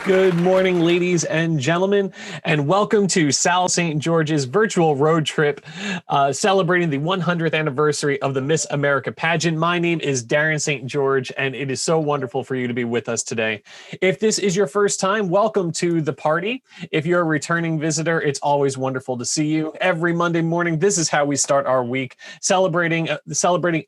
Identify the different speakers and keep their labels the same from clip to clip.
Speaker 1: Good morning, ladies and gentlemen, and welcome to Sal St. George's virtual road trip celebrating the 100th anniversary of the Miss America pageant. My name is Darren St. George, and it is so wonderful for you to be with us today. If this is your first time, welcome to the party. If you're a returning visitor, it's always wonderful to see you. Every Monday morning, this is how we start our week, celebrating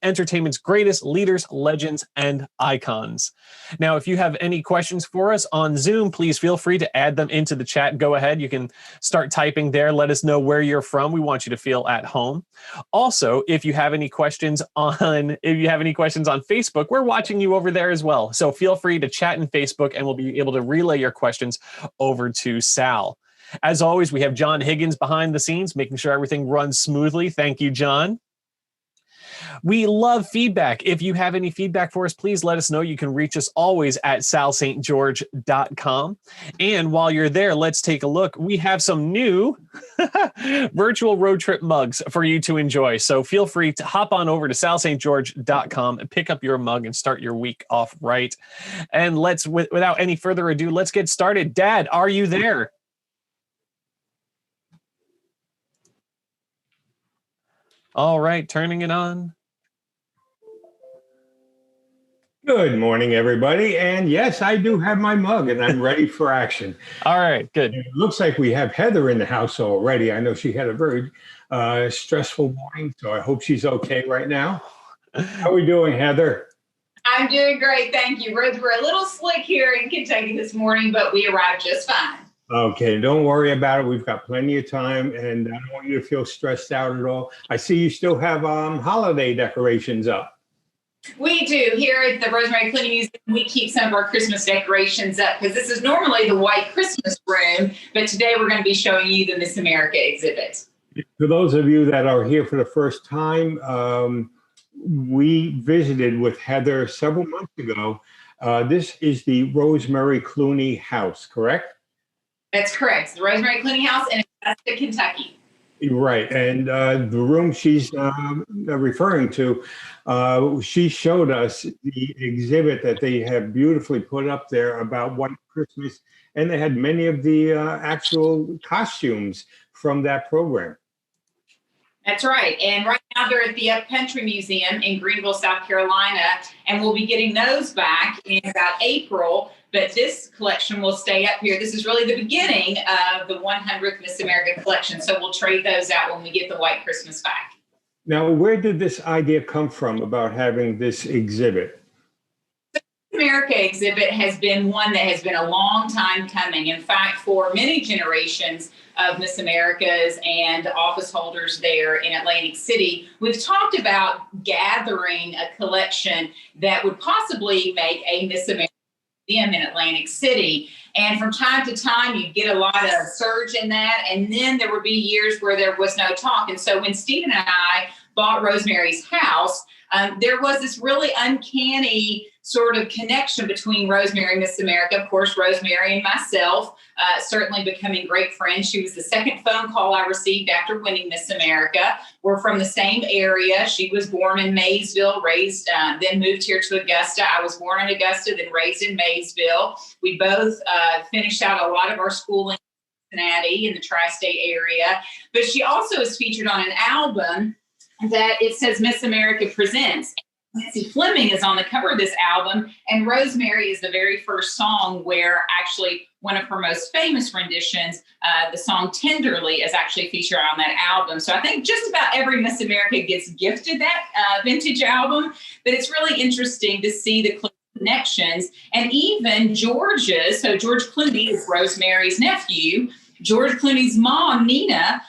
Speaker 1: entertainment's greatest leaders, legends, and icons. Now, if you have any questions for us on Zoom, please feel free to add them into the chat. Go ahead. You can start typing there. Let us know where you're from. We want you to feel at home. Also, if you have any questions on Facebook, we're watching you over there as well. So feel free to chat in Facebook and we'll be able to relay your questions over to Sal. As always, we have John Higgins behind the scenes, making sure everything runs smoothly. Thank you, John. We love feedback. If you have any feedback for us, please let us know. You can reach us always at salstgeorge.com. And while you're there, let's take a look. We have some new virtual road trip mugs for you to enjoy. So feel free to hop on over to salstgeorge.com and pick up your mug and start your week off right. And without any further ado, let's get started. Dad, are you there? All right, turning it on.
Speaker 2: Good morning, everybody. And yes, I do have my mug and I'm ready for action.
Speaker 1: All right, good.
Speaker 2: It looks like we have Heather in the house already. I know she had a very stressful morning, so I hope she's okay right now. How are we doing, Heather?
Speaker 3: I'm doing great, thank you. Roads were a little slick here in Kentucky this morning, but we arrived just fine.
Speaker 2: Okay, don't worry about it. We've got plenty of time, and I don't want you to feel stressed out at all. I see you still have holiday decorations up.
Speaker 3: We do. Here at the Rosemary Clooney Museum, we keep some of our Christmas decorations up because this is normally the white Christmas room, but today we're going to be showing you the Miss America exhibit.
Speaker 2: For those of you that are here for the first time, we visited with Heather several months ago. This is the Rosemary Clooney house, correct?
Speaker 3: That's correct. The Rosemary Clooney House in Augusta, Kentucky.
Speaker 2: Right. And the room she's referring to, she showed us the exhibit that they have beautifully put up there about White Christmas. And they had many of the actual costumes from that program.
Speaker 3: That's right. And right now they're at the Upcountry Museum in Greenville, South Carolina, and we'll be getting those back in about April. But this collection will stay up here. This is really the beginning of the 100th Miss America collection. So we'll trade those out when we get the White Christmas back.
Speaker 2: Now, where did this idea come from about having this exhibit?
Speaker 3: The Miss America exhibit has been one that has been a long time coming. In fact, for many generations of Miss Americas and office holders there in Atlantic City, we've talked about gathering a collection that would possibly make a Miss America in Atlantic City. And from time to time, you'd get a lot of surge in that. And then there would be years where there was no talk. And so when Stephen and I bought Rosemary's house, there was this really uncanny sort of connection between Rosemary and Miss America. Of course, Rosemary and myself certainly becoming great friends. She was the second phone call I received after winning Miss America. We're from the same area. She was born in Maysville, raised, then moved here to Augusta. I was born in Augusta, then raised in Maysville. We both finished out a lot of our schooling in Cincinnati in the tri-state area. But she also is featured on an album that it says Miss America Presents. Nancy Fleming is on the cover of this album, and Rosemary is the very first song where actually one of her most famous renditions, the song Tenderly, is actually featured on that album. So I think just about every Miss America gets gifted that vintage album, but it's really interesting to see the connections. And even George's, so George Clooney is Rosemary's nephew, George Clooney's mom, Nina,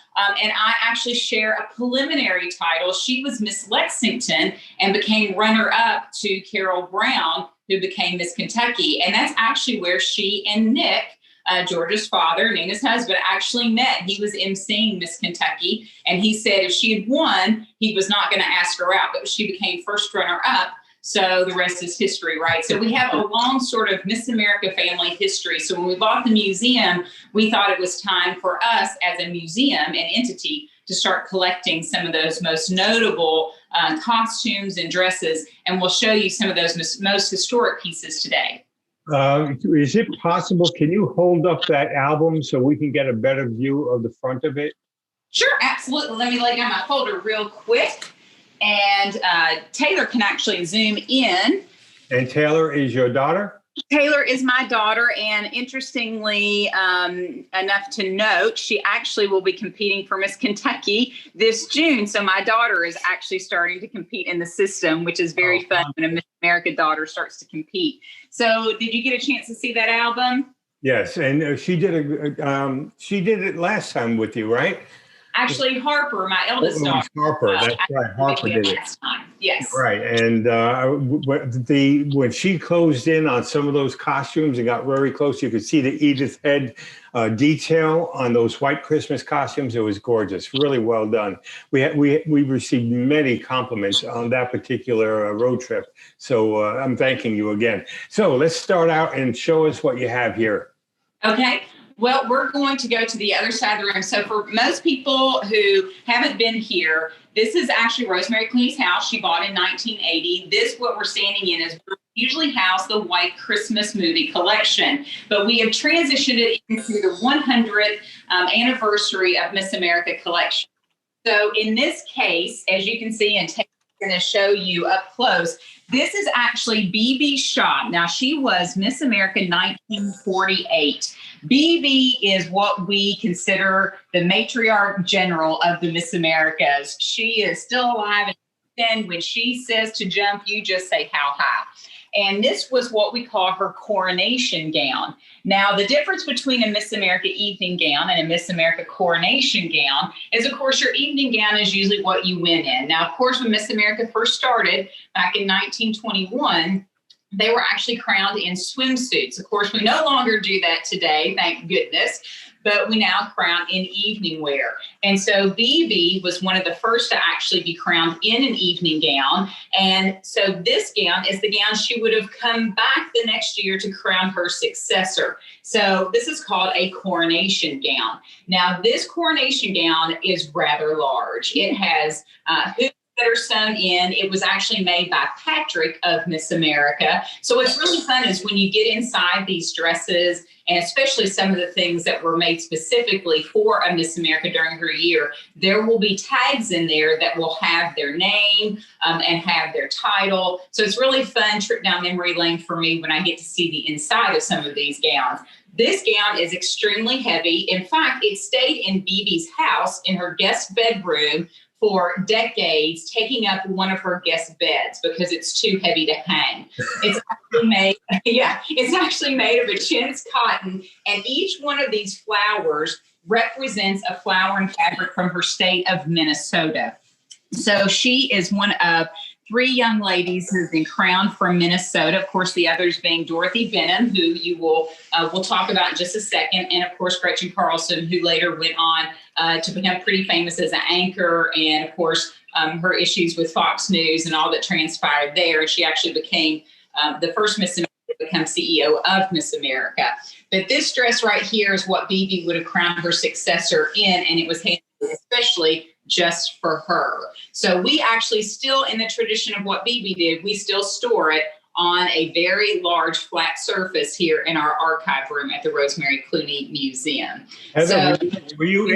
Speaker 3: and I actually share a preliminary title. She was Miss Lexington and became runner-up to Carol Brown, who became Miss Kentucky. And that's actually where she and Nick, George's father, Nina's husband, actually met. He was emceeing Miss Kentucky, and he said if she had won, he was not going to ask her out, but she became first runner-up. So the rest is history, right? So we have a long sort of Miss America family history. So when we bought the museum, we thought it was time for us as a museum and entity to start collecting some of those most notable costumes and dresses. And we'll show you some of those most historic pieces today.
Speaker 2: Is it possible? Can you hold up that album so we can get a better view of the front of it?
Speaker 3: Sure, absolutely. Let me lay down my folder real quick. And Taylor can actually zoom in.
Speaker 2: And Taylor is your daughter?
Speaker 3: Taylor is my daughter, and interestingly enough to note, she actually will be competing for Miss Kentucky this June. So my daughter is actually starting to compete in the system, which is very fun when a Miss America daughter starts to compete. So did you get a chance to see that album?
Speaker 2: Yes, and she did it last time with you, right?
Speaker 3: Actually, Harper, my eldest daughter.
Speaker 2: Harper, that's right. Harper did it.
Speaker 3: Yes.
Speaker 2: Right, and when she closed in on some of those costumes and got very close, you could see the Edith head detail on those white Christmas costumes. It was gorgeous, really well done. We received many compliments on that particular road trip. So I'm thanking you again. So let's start out and show us what you have here.
Speaker 3: Okay. Well, we're going to go to the other side of the room. So for most people who haven't been here, this is actually Rosemary Clooney's house. She bought in 1980. This, what we're standing in, is usually house the White Christmas movie collection, but we have transitioned it into the 100th anniversary of Miss America collection. So in this case, as you can see, and Taylor's going to show you up close, this is actually BB Shaw. Now, she was Miss America 1948. BB is what we consider the matriarch general of the Miss Americas. She is still alive, and then when she says to jump, you just say how high. And this was what we call her coronation gown. Now, the difference between a Miss America evening gown and a Miss America coronation gown is, of course, your evening gown is usually what you win in. Now, of course, when Miss America first started back in 1921, they were actually crowned in swimsuits. Of course, we no longer do that today, thank goodness, but we now crown in evening wear. And so BB was one of the first to actually be crowned in an evening gown. And so this gown is the gown she would have come back the next year to crown her successor. So this is called a coronation gown. Now, this coronation gown is rather large. It has hoops that are sewn in. It was actually made by Patrick of Miss America. So what's really fun is when you get inside these dresses, and especially some of the things that were made specifically for a Miss America during her year, there will be tags in there that will have their name and have their title. So it's really fun trip down memory lane for me when I get to see the inside of some of these gowns. This gown is extremely heavy. In fact, it stayed in BB's house in her guest bedroom for decades, taking up one of her guest beds because it's too heavy to hang. It's actually made, it's actually made of a chintz cotton, and each one of these flowers represents a flower and fabric from her state of Minnesota. So she is one of 3 young ladies who've been crowned from Minnesota. Of course, the others being Dorothy Benham, who you will we'll talk about in just a second, and of course Gretchen Carlson, who later went on to become pretty famous as an anchor, and of course her issues with Fox News and all that transpired there. She actually became the first Miss America to become CEO of Miss America. But this dress right here is what BB would have crowned her successor in, and it was handmade especially just for her. So we actually still, in the tradition of what BB did, we still store it on a very large flat surface here in our archive room at the Rosemary Clooney Museum.
Speaker 2: Heather, were you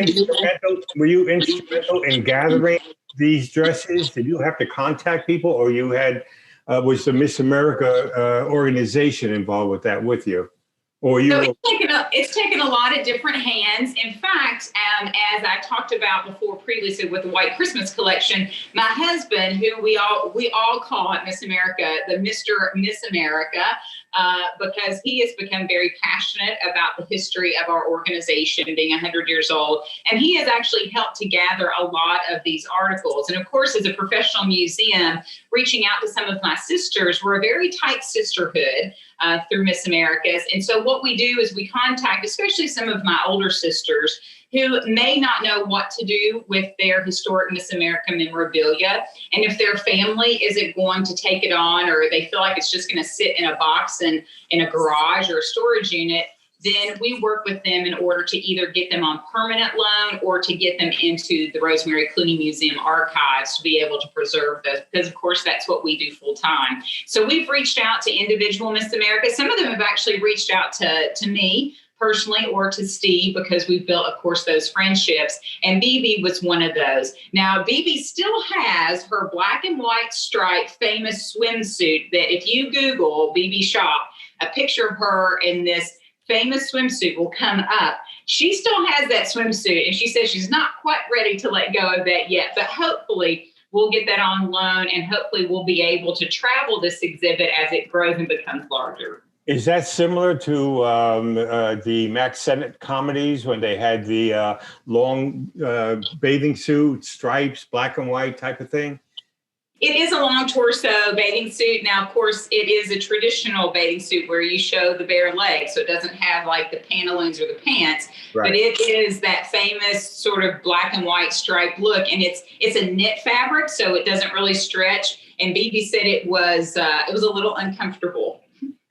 Speaker 2: instrumental in gathering these dresses? Did you have to contact people, or you had was the Miss America organization involved with that with you? Or you?
Speaker 3: So it's taken a lot of different hands. In fact, as I talked about before previously with the White Christmas collection, my husband, who we all call at Miss America the Mr. Miss America, because he has become very passionate about the history of our organization being 100 years old. And he has actually helped to gather a lot of these articles. And of course, as a professional museum, reaching out to some of my sisters, we're a very tight sisterhood through Miss Americas. And so what we do is we contact, especially some of my older sisters who may not know what to do with their historic Miss America memorabilia. And if their family isn't going to take it on, or they feel like it's just going to sit in a box and in a garage or a storage unit, then we work with them in order to either get them on permanent loan or to get them into the Rosemary Clooney Museum archives to be able to preserve those, because of course that's what we do full time. So we've reached out to individual Miss America. Some of them have actually reached out to me personally or to Steve, because we've built, of course, those friendships. And BB was one of those. Now, BB still has her black and white striped famous swimsuit that if you Google BB Shop, a picture of her in this famous swimsuit will come up. She still has that swimsuit, and she says she's not quite ready to let go of that yet, but hopefully we'll get that on loan, and hopefully we'll be able to travel this exhibit as it grows and becomes larger.
Speaker 2: Is that similar to the Max Sennett comedies when they had the long bathing suit, stripes, black and white type of thing?
Speaker 3: It is a long torso bathing suit. Now, of course, it is a traditional bathing suit where you show the bare legs, so it doesn't have like the pantaloons or the pants, right. But it is that famous sort of black and white striped look, and it's a knit fabric, so it doesn't really stretch. And BB said it was a little uncomfortable.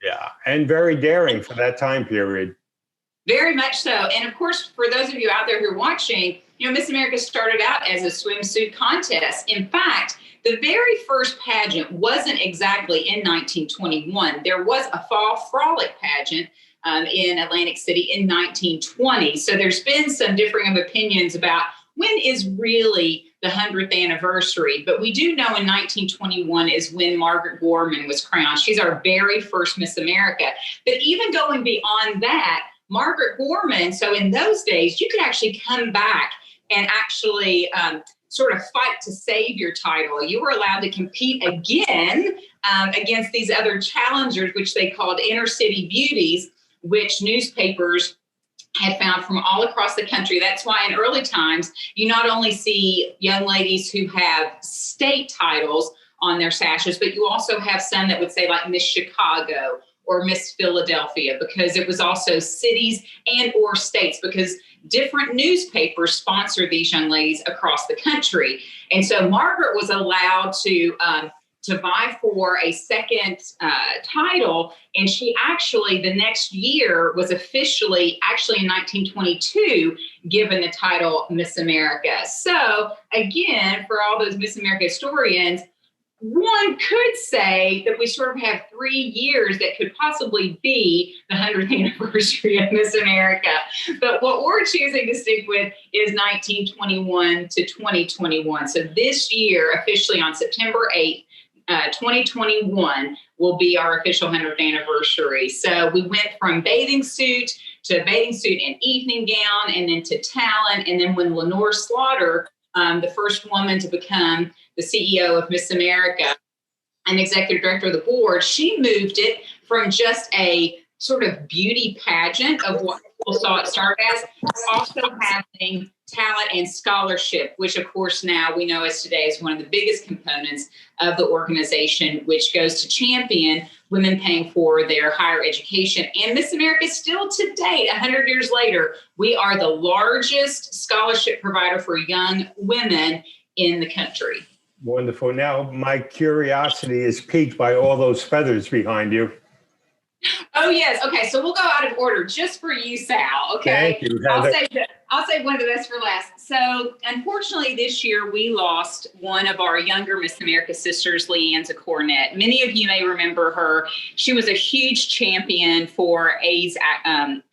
Speaker 2: Yeah, and very daring for that time period.
Speaker 3: Very much so. And of course, for those of you out there who are watching, Miss America started out as a swimsuit contest. In fact, the very first pageant wasn't exactly in 1921. There was a fall frolic pageant in Atlantic City in 1920. So there's been some differing of opinions about when is really the 100th anniversary. But we do know in 1921 is when Margaret Gorman was crowned. She's our very first Miss America. But even going beyond that, Margaret Gorman, so in those days, you could actually come back and actually sort of fight to save your title. You were allowed to compete again against these other challengers, which they called inner city beauties, which newspapers had found from all across the country. That's why in early times, you not only see young ladies who have state titles on their sashes, but you also have some that would say like Miss Chicago or Miss Philadelphia, because it was also cities and or states, because different newspapers sponsor these young ladies across the country. And so Margaret was allowed to vie for a second title. And she actually, the next year, was officially, actually in 1922, given the title Miss America. So again, for all those Miss America historians, one could say that we sort of have 3 years that could possibly be the 100th anniversary of Miss America. But what we're choosing to stick with is 1921 to 2021. So this year, officially on September 8th, 2021 will be our official 100th anniversary. So we went from bathing suit to bathing suit and evening gown, and then to talent. And then when Lenore Slaughter, the first woman to become the CEO of Miss America and executive director of the board, she moved it from just a sort of beauty pageant of what people saw it start as, also having talent and scholarship, which of course now we know as today is one of the biggest components of the organization, which goes to champion women paying for their higher education. And Miss America still to date, 100 years later, we are the largest scholarship provider for young women in the country.
Speaker 2: Wonderful. Now, my curiosity is piqued by all those feathers behind you.
Speaker 3: Oh, yes. Okay. So we'll go out of order just for you, Sal. Okay.
Speaker 2: Thank you.
Speaker 3: I'll save one of the best for last. So unfortunately, this year we lost one of our younger Miss America sisters, Lianza Cornett. Many of you may remember her. She was a huge champion for AIDS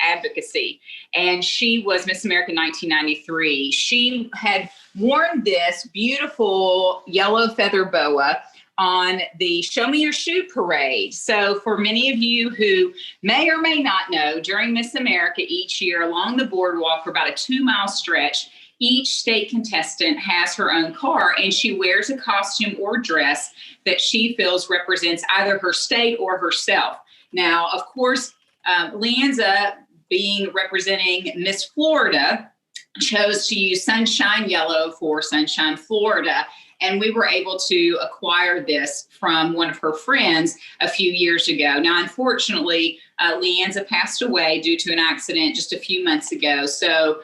Speaker 3: advocacy, and she was Miss America 1993. She had worn this beautiful yellow feather boa on the Show Me Your Shoe parade. So for many of you who may or may not know, during Miss America each year along the boardwalk for about a 2-mile stretch, each state contestant has her own car, and she wears a costume or dress that she feels represents either her state or herself. Now, of course, Lianza, being representing Miss Florida, chose to use sunshine yellow for Sunshine Florida. And we were able to acquire this from one of her friends a few years ago. Now, unfortunately, Lianza passed away due to an accident just a few months ago. So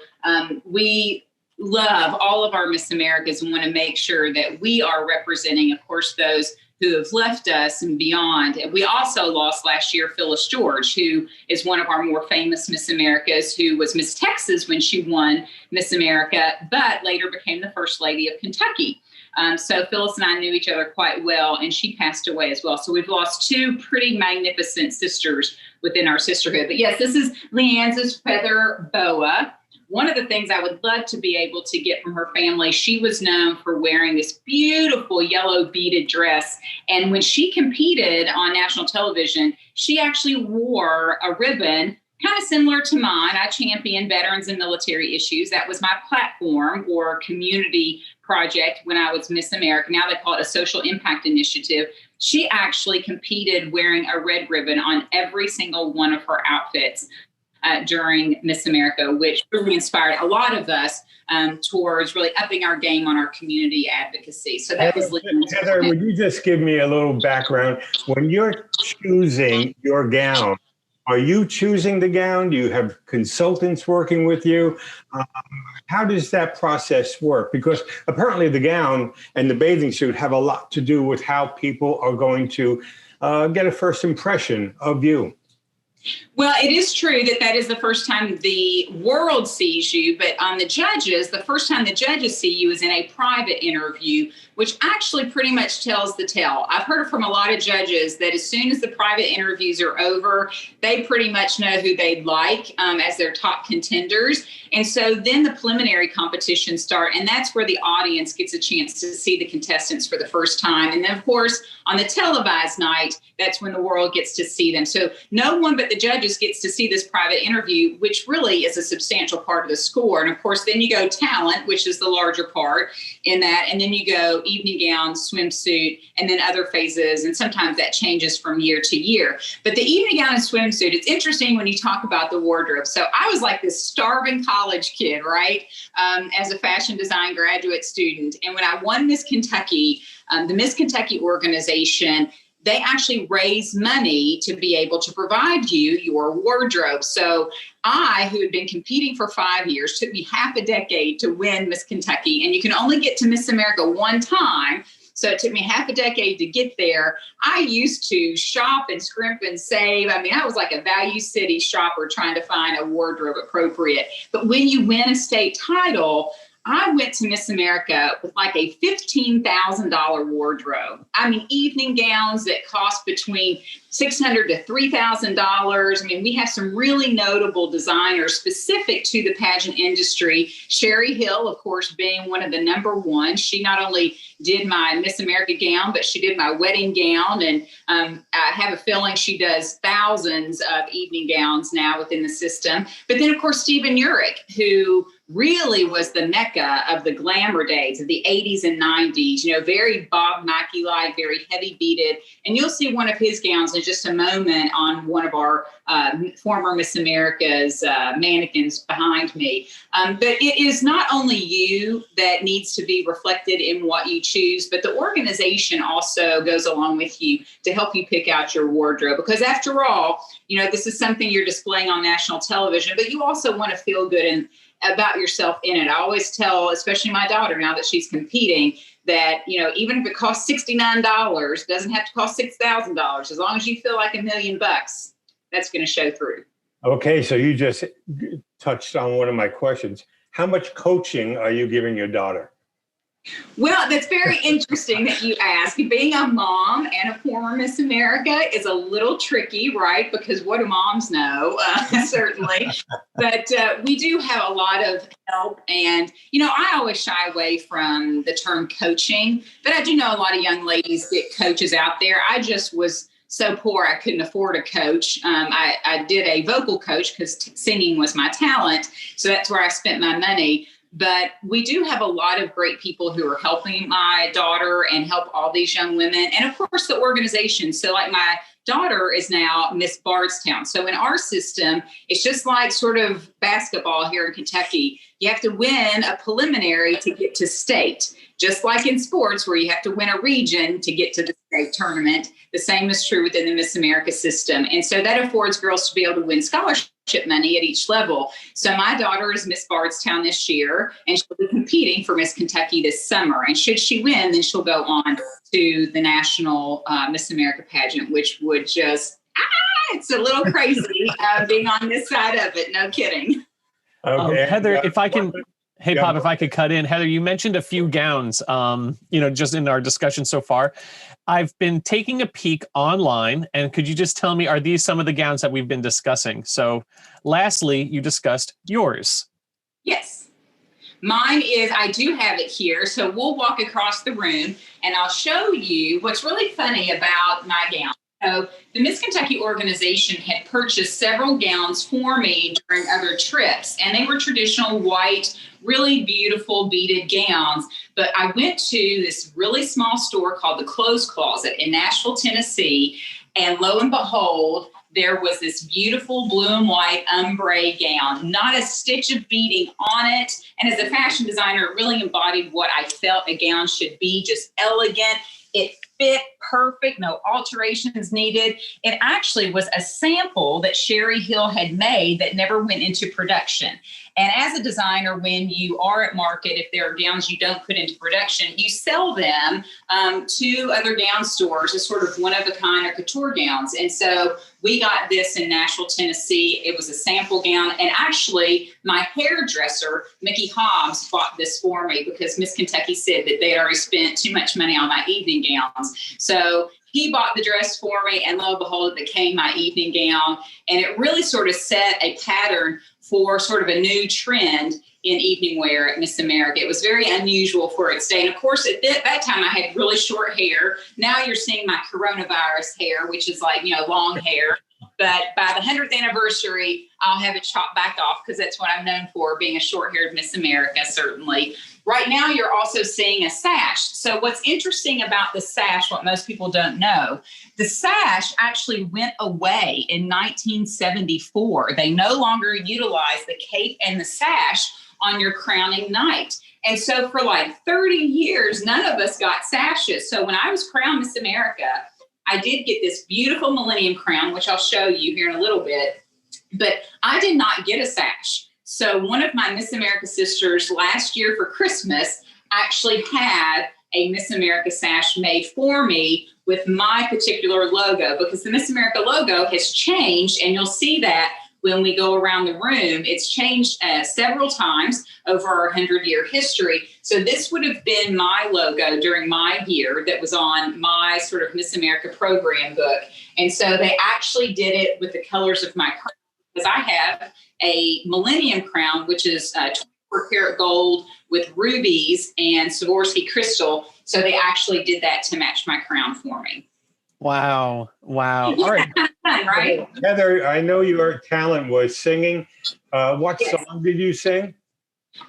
Speaker 3: we love all of our Miss Americas and want to make sure that we are representing, of course, those who have left us and beyond. We also lost last year Phyllis George, who is one of our more famous Miss Americas, who was Miss Texas when she won Miss America, but later became the First Lady of Kentucky. So Phyllis and I knew each other quite well, and she passed away as well. So we've lost two pretty magnificent sisters within our sisterhood. But yes, this is Lianza's feather boa. One of the things I would love to be able to get from her family, she was known for wearing this beautiful yellow beaded dress. And when she competed on national television, she actually wore a ribbon kind of similar to mine. I champion veterans and military issues. That was my platform or community project when I was Miss America. Now they call it a social impact initiative. She actually competed wearing a red ribbon on every single one of her outfits during Miss America, which really inspired a lot of us towards really upping our game on our community advocacy. So that was
Speaker 2: Heather, would you just give me a little background? When you're choosing your gown, are you choosing the gown? Do you have consultants working with you? How does that process work? Because apparently the gown and the bathing suit have a lot to do with how people are going to get a first impression of you.
Speaker 3: Well, it is true that that is the first time the world sees you, but on the judges, the first time the judges see you is in a private interview, which actually pretty much tells the tale. I've heard from a lot of judges that as soon as the private interviews are over, they pretty much know who they'd like as their top contenders. And so then the preliminary competitions start, and that's where the audience gets a chance to see the contestants for the first time. And then, of course, on the televised night, that's when the world gets to see them. So no one but the judges gets to see this private interview, which really is a substantial part of the score. And of course, then you go talent, which is the larger part in that. And then you go evening gown, swimsuit, and then other phases. And sometimes that changes from year to year. But the evening gown and swimsuit, it's interesting when you talk about the wardrobe. So I was like this starving college kid, right? As a fashion design graduate student. And when I won Miss Kentucky, the Miss Kentucky organization, they actually raise money to be able to provide you your wardrobe. So I, who had been competing for 5 years, took me half a decade to win Miss Kentucky. And you can only get to Miss America one time. So it took me half a decade to get there. I used to shop and scrimp and save. I mean, I was like a Value City shopper trying to find a wardrobe appropriate. But when you win a state title, I went to Miss America with like a $15,000 wardrobe. I mean, evening gowns that cost between $600 to $3,000. I mean, we have some really notable designers specific to the pageant industry. Sherry Hill, of course, being one of the number one. She not only did my Miss America gown, but she did my wedding gown. And I have a feeling she does thousands of evening gowns now within the system. But then, of course, Stephen Urich, who really was the mecca of the glamour days of the 80s and 90s, you know, very Bob Mackie-like, very heavy beaded. And you'll see one of his gowns in just a moment on one of our former Miss America's mannequins behind me. But it is not only you that needs to be reflected in what you choose, but the organization also goes along with you to help you pick out your wardrobe. Because after all, you know, this is something you're displaying on national television, but you also want to feel good about yourself in it. I always tell, especially my daughter now that she's competing, that, you know, even if it costs $69, it doesn't have to cost $6,000. As long as you feel like $1 million, that's going to show through. Okay,
Speaker 2: so you just touched on one of my questions. How much coaching are you giving your daughter?
Speaker 3: Well, that's very interesting that you ask. Being a mom and a former Miss America is a little tricky, right? Because what do moms know? Certainly. But we do have a lot of help. And, you know, I always shy away from the term coaching, but I do know a lot of young ladies get coaches out there. I just was so poor I couldn't afford a coach. I did a vocal coach because singing was my talent. So that's where I spent my money. But we do have a lot of great people who are helping my daughter and help all these young women. And of course, the organization. So like my daughter is now Miss Bardstown. So in our system, it's just like sort of basketball here in Kentucky. You have to win a preliminary to get to state. Just like in sports where you have to win a region to get to the state tournament, the same is true within the Miss America system. And so that affords girls to be able to win scholarships money at each level. So my daughter is Miss Bardstown this year, and she'll be competing for Miss Kentucky this summer. And should she win, then she'll go on to the national Miss America pageant, which would just, it's a little crazy being on this side of it. No kidding.
Speaker 2: Okay.
Speaker 1: Heather, if I can... Hey, Pop, if I could cut in. Heather, you mentioned a few gowns, just in our discussion so far. I've been taking a peek online, and could you just tell me, are these some of the gowns that we've been discussing? So lastly, you discussed yours.
Speaker 3: Yes. Mine is, I do have it here. So we'll walk across the room, and I'll show you what's really funny about my gown. So the Miss Kentucky organization had purchased several gowns for me during other trips, and they were traditional white, really beautiful beaded gowns. But I went to this really small store called the Clothes Closet in Nashville, Tennessee, and lo and behold, there was this beautiful blue and white ombre gown, not a stitch of beading on it. And as a fashion designer, it really embodied what I felt a gown should be, just elegant. It fit perfect, no alterations needed. It actually was a sample that Sherry Hill had made that never went into production. And as a designer, when you are at market, if there are gowns you don't put into production, you sell them to other gown stores as sort of one-of-a-kind or couture gowns. And so we got this in Nashville, Tennessee. It was a sample gown. And actually, my hairdresser, Mickey Hobbs, bought this for me because Miss Kentucky said that they had already spent too much money on my evening gowns. So he bought the dress for me, and lo and behold, it became my evening gown. And it really sort of set a pattern for sort of a new trend in evening wear at Miss America. It was very unusual for its day. And of course, at that time, I had really short hair. Now you're seeing my coronavirus hair, which is like, long hair. But by the 100th anniversary, I'll have it chopped back off because that's what I'm known for, being a short-haired Miss America, certainly. Right now, you're also seeing a sash. So what's interesting about the sash, what most people don't know, the sash actually went away in 1974. They no longer utilize the cape and the sash on your crowning night. And so for like 30 years, none of us got sashes. So when I was crowned Miss America, I did get this beautiful Millennium crown, which I'll show you here in a little bit, but I did not get a sash. So one of my Miss America sisters last year for Christmas actually had a Miss America sash made for me with my particular logo, because the Miss America logo has changed, and you'll see that when we go around the room. It's changed several times over our 100-year history. So this would have been my logo during my year that was on my sort of Miss America program book. And so they actually did it with the colors of my crown, because I have a Millennium crown, which is 24 karat gold with rubies and Swarovski crystal. So they actually did that to match my crown for me.
Speaker 1: Wow. All right.
Speaker 3: Right?
Speaker 2: Heather, I know your talent was singing. What song did you sing?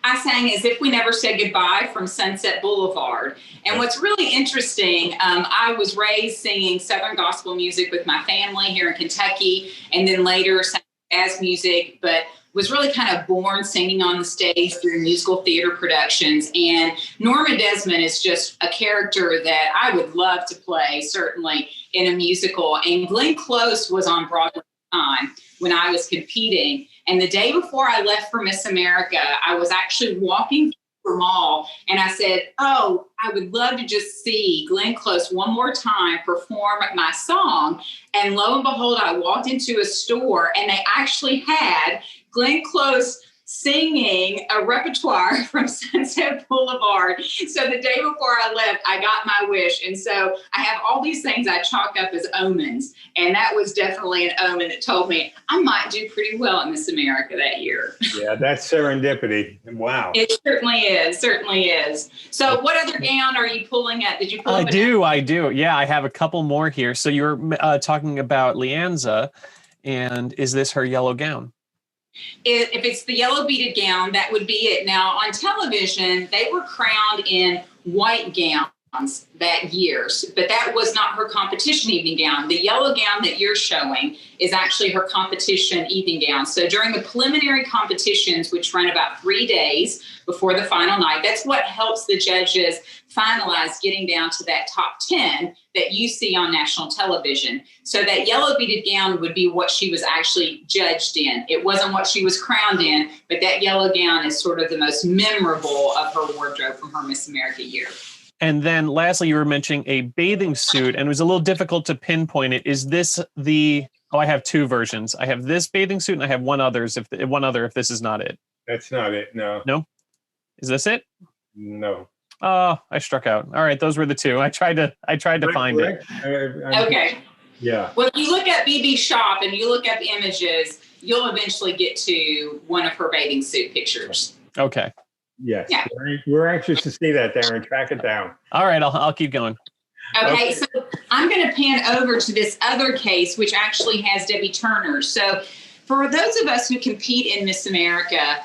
Speaker 3: I sang As If We Never Said Goodbye from Sunset Boulevard. And what's really interesting, I was raised singing Southern gospel music with my family here in Kentucky, and then later sang jazz music, but was really kind of born singing on the stage through musical theater productions. And Norma Desmond is just a character that I would love to play, certainly, in a musical. And Glenn Close was on Broadway at the time when I was competing. And the day before I left for Miss America, I was actually walking through the mall, and I said, oh, I would love to just see Glenn Close one more time perform my song. And lo and behold, I walked into a store, and they actually had Glenn Close singing a repertoire from Sunset Boulevard. So the day before I left, I got my wish. And so I have all these things I chalk up as omens. And that was definitely an omen that told me I might do pretty well in Miss America that year.
Speaker 2: Yeah, that's serendipity. Wow.
Speaker 3: It certainly is. So what other gown are you pulling at? Did you pull
Speaker 1: I do. Yeah, I have a couple more here. So you were talking about Lianza, and is this her yellow gown?
Speaker 3: If it's the yellow beaded gown, that would be it. Now, on television, they were crowned in white gowns. that year, but that was not her competition evening gown. The yellow gown that you're showing is actually her competition evening gown. So during the preliminary competitions, which run about 3 days before the final night, that's what helps the judges finalize getting down to that top 10 that you see on national television. So that yellow beaded gown would be what she was actually judged in. It wasn't what she was crowned in, but that yellow gown is sort of the most memorable of her wardrobe from her Miss America year.
Speaker 1: And then lastly, you were mentioning a bathing suit, and it was a little difficult to pinpoint it. Is this the, I have two versions. I have this bathing suit and I have one other if this is not it.
Speaker 2: That's not it, no.
Speaker 1: No? Is this it?
Speaker 2: No.
Speaker 1: Oh, I struck out. All right, those were the two. I tried to find it.
Speaker 3: Okay.
Speaker 2: Yeah.
Speaker 3: Well, if you look at BB Shop and you look up images, you'll eventually get to one of her bathing suit pictures.
Speaker 1: Okay.
Speaker 2: Yes.
Speaker 3: Yeah.
Speaker 2: We're anxious to see that, Darren. Track it down.
Speaker 1: All right, I'll keep going.
Speaker 3: Okay, so I'm going to pan over to this other case, which actually has Debbie Turner. So for those of us who compete in Miss America,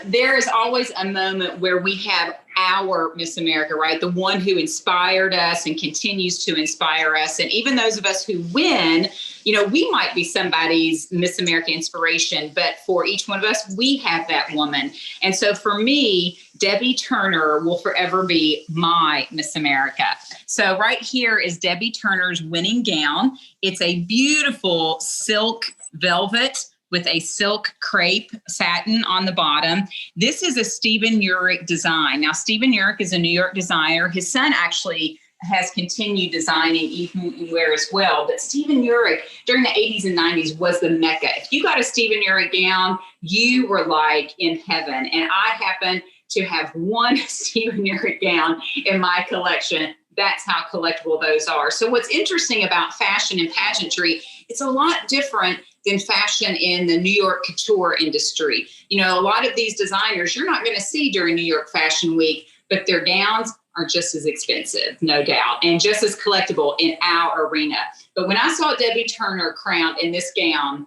Speaker 3: there is always a moment where we have our Miss America, right? The one who inspired us and continues to inspire us. And even those of us who win, you know, we might be somebody's Miss America inspiration, but for each one of us, we have that woman. And so for me, Debbie Turner will forever be my Miss America. So right here is Debbie Turner's winning gown. It's a beautiful silk velvet with a silk crepe satin on the bottom. This is a Stephen Urich design. Now, Stephen Urich is a New York designer. His son actually has continued designing evening wear as well. But Stephen Urich, during the 80s and 90s, was the mecca. If you got a Stephen Urich gown, you were like in heaven. And I happen to have one Stephen Urich gown in my collection. That's how collectible those are. So what's interesting about fashion and pageantry, it's a lot different than fashion in the New York couture industry. You know, a lot of these designers you're not going to see during New York Fashion Week, but their gowns are just as expensive, no doubt, and just as collectible in our arena. But when I saw Debbie Turner crowned in this gown,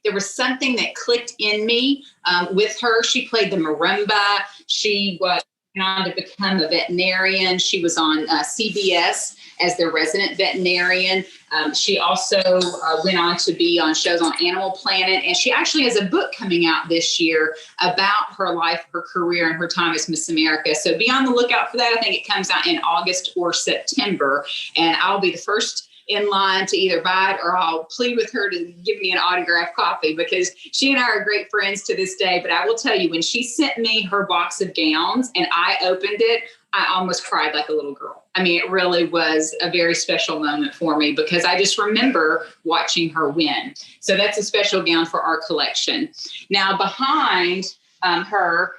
Speaker 3: there was something that clicked in me with her. She played the marimba. She was on to become a veterinarian. She was on CBS as their resident veterinarian. She also went on to be on shows on Animal Planet. And she actually has a book coming out this year about her life, her career, and her time as Miss America. So be on the lookout for that. I think it comes out in August or September. And I'll be the first in line to either buy it or I'll plead with her to give me an autographed copy because she and I are great friends to this day. But I will tell you, when she sent me her box of gowns and I opened it, I almost cried like a little girl. I mean, it really was a very special moment for me because I just remember watching her win. So that's a special gown for our collection. Now, behind her,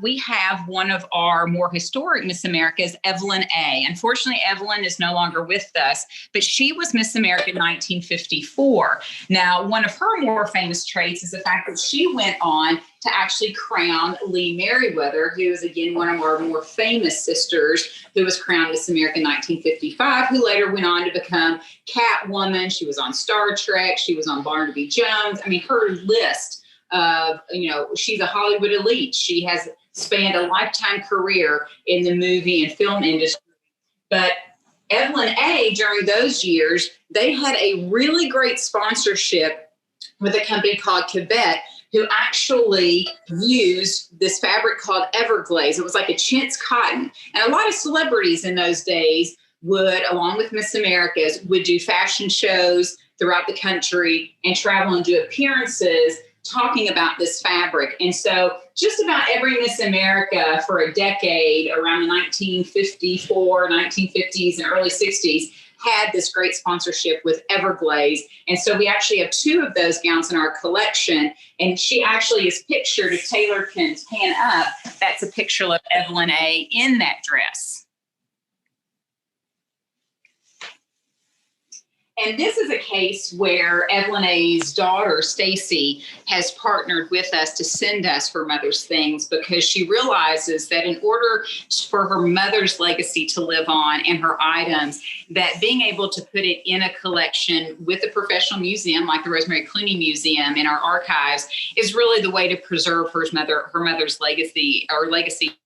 Speaker 3: we have one of our more historic Miss Americas, Evelyn A. Unfortunately, Evelyn is no longer with us, but she was Miss America in 1954. Now, one of her more famous traits is the fact that she went on to actually crown Lee Merriweather, who is, again, one of our more famous sisters, who was crowned Miss America in 1955, who later went on to become Catwoman. She was on Star Trek. She was on Barnaby Jones. I mean, her list of, you know, she's a Hollywood elite. She has spanned a lifetime career in the movie and film industry. But Evelyn A., during those years, they had a really great sponsorship with a company called Quebec, who actually used this fabric called Everglaze. It was like a chintz cotton. And a lot of celebrities in those days would, along with Miss Americas, would do fashion shows throughout the country and travel and do appearances talking about this fabric. And so just about every Miss America for a decade around the 1954, 1950s and early 60s had this great sponsorship with Everglaze. And so we actually have two of those gowns in our collection. And she actually is pictured, if Taylor can pan up, that's a picture of Evelyn A. in that dress. And this is a case where Evelyn A's daughter, Stacy, has partnered with us to send us her mother's things because she realizes that in order for her mother's legacy to live on and her items, that being able to put it in a collection with a professional museum like the Rosemary Clooney Museum in our archives is really the way to preserve her mother's legacy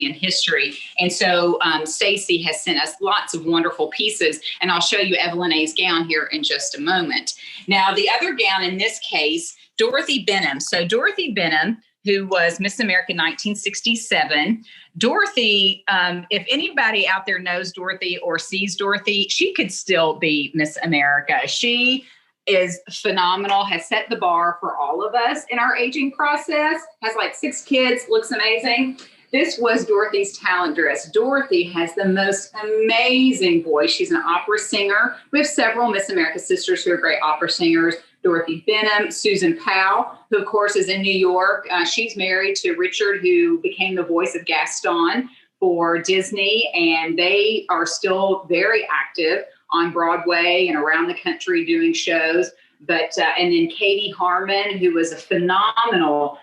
Speaker 3: and history. And so Stacy has sent us lots of wonderful pieces, and I'll show you Evelyn A's gown here in just a moment. Now, the other gown in this case, Dorothy Benham. So Dorothy Benham, who was Miss America 1967. Dorothy, if anybody out there knows Dorothy or sees Dorothy, she could still be Miss America. She is phenomenal, has set the bar for all of us in our aging process, has like 6 kids, looks amazing. This was Dorothy's talent dress. Dorothy has the most amazing voice. She's an opera singer. We have several Miss America sisters who are great opera singers. Dorothy Benham, Susan Powell, who of course is in New York. She's married to Richard, who became the voice of Gaston for Disney, and they are still very active on Broadway and around the country doing shows. But and then Katie Harmon, who was a phenomenal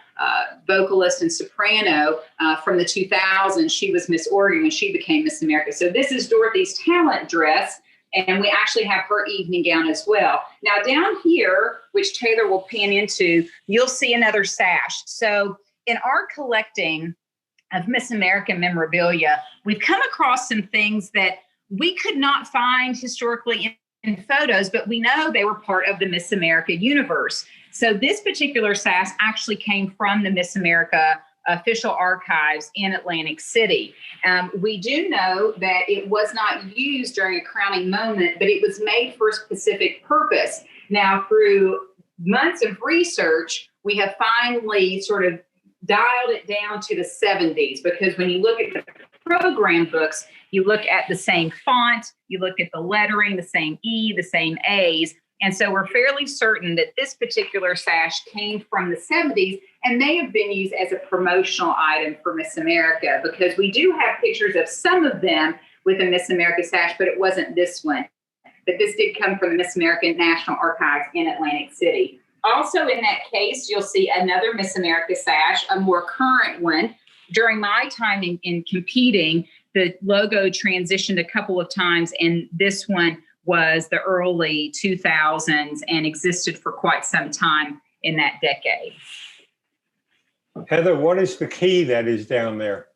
Speaker 3: vocalist and soprano from the 2000s. She was Miss Oregon when she became Miss America. So this is Dorothy's talent dress, and we actually have her evening gown as well. Now down here, which Taylor will pan into, you'll see another sash. So in our collecting of Miss America memorabilia, we've come across some things that we could not find historically in photos, but we know they were part of the Miss America universe. So this particular sash actually came from the Miss America official archives in Atlantic City. We do know that it was not used during a crowning moment, but it was made for a specific purpose. Now, through months of research, we have finally sort of dialed it down to the 70s, because when you look at the program books, you look at the same font, you look at the lettering, the same E, the same A's. And so we're fairly certain that this particular sash came from the 70s and may have been used as a promotional item for Miss America, because we do have pictures of some of them with a Miss America sash, but it wasn't this one. But this did come from the Miss America National Archives in Atlantic City. Also in that case, you'll see another Miss America sash, a more current one. During my time in competing, the logo transitioned a couple of times, and this one was the early 2000s and existed for quite some time in that decade.
Speaker 2: Heather, what is the key that is down there?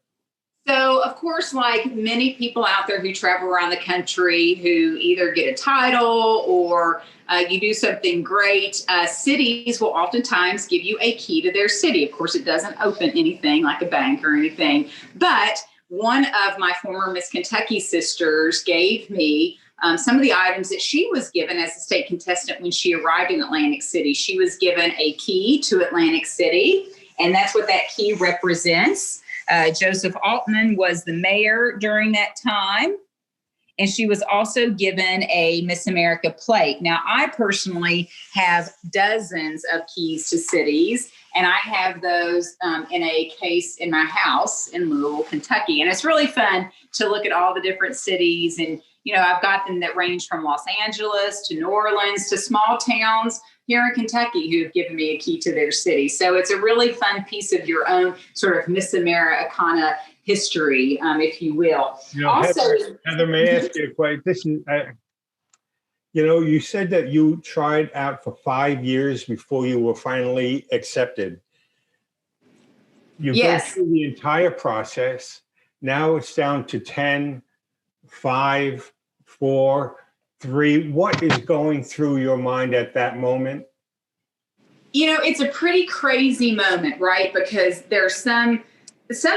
Speaker 3: So, of course, like many people out there who travel around the country who either get a title or you do something great, cities will oftentimes give you a key to their city. Of course, it doesn't open anything like a bank or anything, but one of my former Miss Kentucky sisters gave me some of the items that she was given as a state contestant when she arrived in Atlantic City. She was given a key to Atlantic City, and that's what that key represents. Joseph Altman was the mayor during that time, and she was also given a Miss America plate. Now, I personally have dozens of keys to cities, and I have those in a case in my house in Louisville, Kentucky. And it's really fun to look at all the different cities. And, you know, I've got them that range from Los Angeles to New Orleans to small towns here in Kentucky who've given me a key to their city. So it's a really fun piece of your own sort of Miss Americana history, if you will.
Speaker 2: You know, also, Heather, may I ask you a question? This is, you know, you said that you tried out for 5 years before you were finally accepted. You go through the entire process. Now it's down to 10, 5, 4, 3. What is going through your mind at that moment?
Speaker 3: You know, it's a pretty crazy moment, right? Because there are some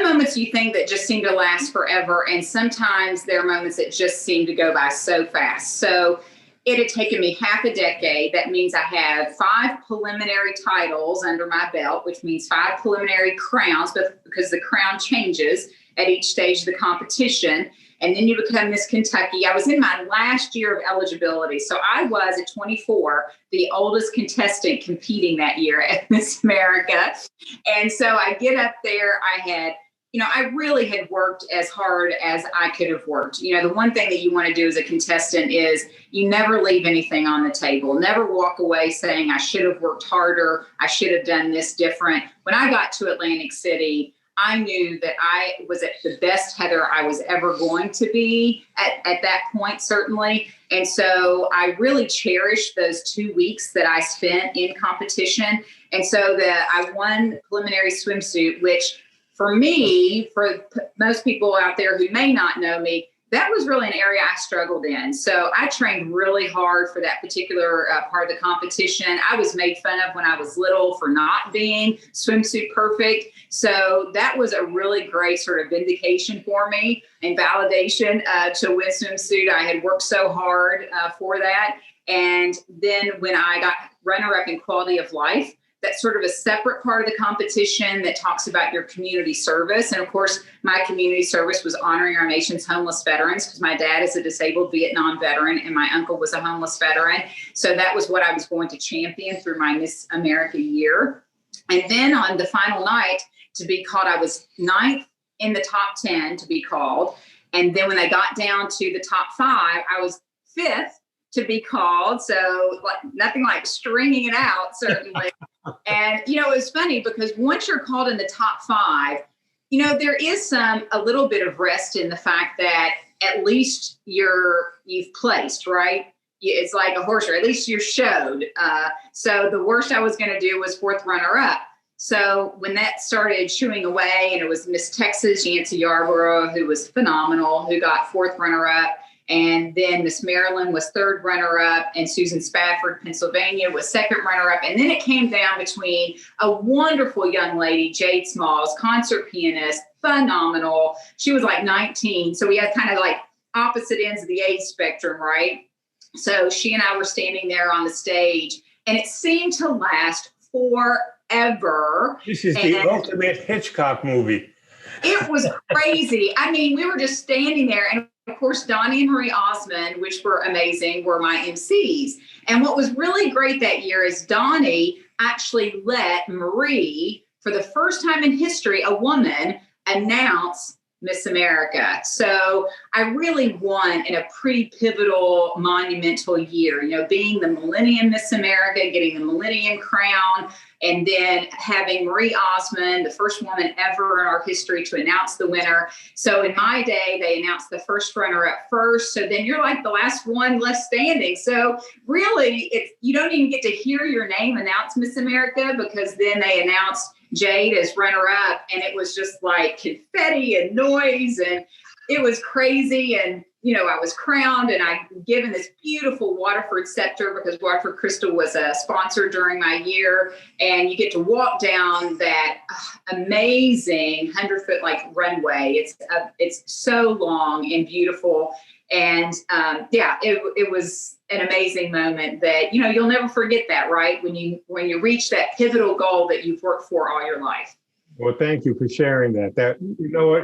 Speaker 3: moments you think that just seem to last forever, and sometimes there are moments that just seem to go by so fast. So it had taken me half a decade. That means I have 5 preliminary titles under my belt, which means 5 preliminary crowns, but because the crown changes at each stage of the competition. And then you become Miss Kentucky. I was in my last year of eligibility. So I was, at 24, the oldest contestant competing that year at Miss America. And so I get up there. I had I really had worked as hard as I could have worked. The one thing that you want to do as a contestant is you never leave anything on the table. Never walk away saying, I should have worked harder. I should have done this different. When I got to Atlantic City, I knew that I was at the best Heather I was ever going to be at that point, certainly. And so I really cherished those 2 weeks that I spent in competition. And so that I won preliminary swimsuit, which for me, for most people out there who may not know me, that was really an area I struggled in. So I trained really hard for that particular part of the competition. I was made fun of when I was little for not being swimsuit perfect. So that was a really great sort of vindication for me and validation to win swimsuit. I had worked so hard for that. And then when I got runner-up in quality of life, that's sort of a separate part of the competition that talks about your community service. And of course, my community service was honoring our nation's homeless veterans because my dad is a disabled Vietnam veteran and my uncle was a homeless veteran. So that was what I was going to champion through my Miss America year. And then on the final night to be called, I was 9th in the top 10 to be called. And then when they got down to the top 5, I was 5th to be called. So nothing like stringing it out, certainly. And, it was funny because once you're called in the top 5, there is a little bit of rest in the fact that at least you've placed, right? It's like a horse race, at least you're showed. So the worst I was going to do was 4th runner up. So when that started chewing away, and it was Miss Texas, Yancey Yarborough, who was phenomenal, who got 4th runner up. And then Miss Maryland was 3rd runner-up, and Susan Spafford, Pennsylvania, was 2nd runner-up. And then it came down between a wonderful young lady, Jade Smalls, concert pianist, phenomenal. She was like 19, so we had kind of like opposite ends of the age spectrum, right? So she and I were standing there on the stage, and it seemed to last forever.
Speaker 2: This is the ultimate Hitchcock movie.
Speaker 3: It was crazy. I mean, we were just standing there, and of course, Donnie and Marie Osmond, which were amazing, were my MCs. And what was really great that year is Donnie actually let Marie, for the first time in history, a woman, announce Miss America. So I really won in a pretty pivotal, monumental year, being the Millennium Miss America, getting the Millennium Crown, and then having Marie Osmond, the first woman ever in our history to announce the winner. So in my day, they announced the first runner-up first. So then you're like the last one left standing. So really, you don't even get to hear your name announced Miss America, because then they announced Jade as runner-up, and it was just like confetti and noise, and it was crazy. And I was crowned, and I given this beautiful Waterford scepter, because Waterford Crystal was a sponsor during my year. And you get to walk down that amazing 100-foot runway. It's so long and beautiful. And it was an amazing moment that, you'll never forget that, right? When you reach that pivotal goal that you've worked for all your life.
Speaker 2: Well, thank you for sharing that.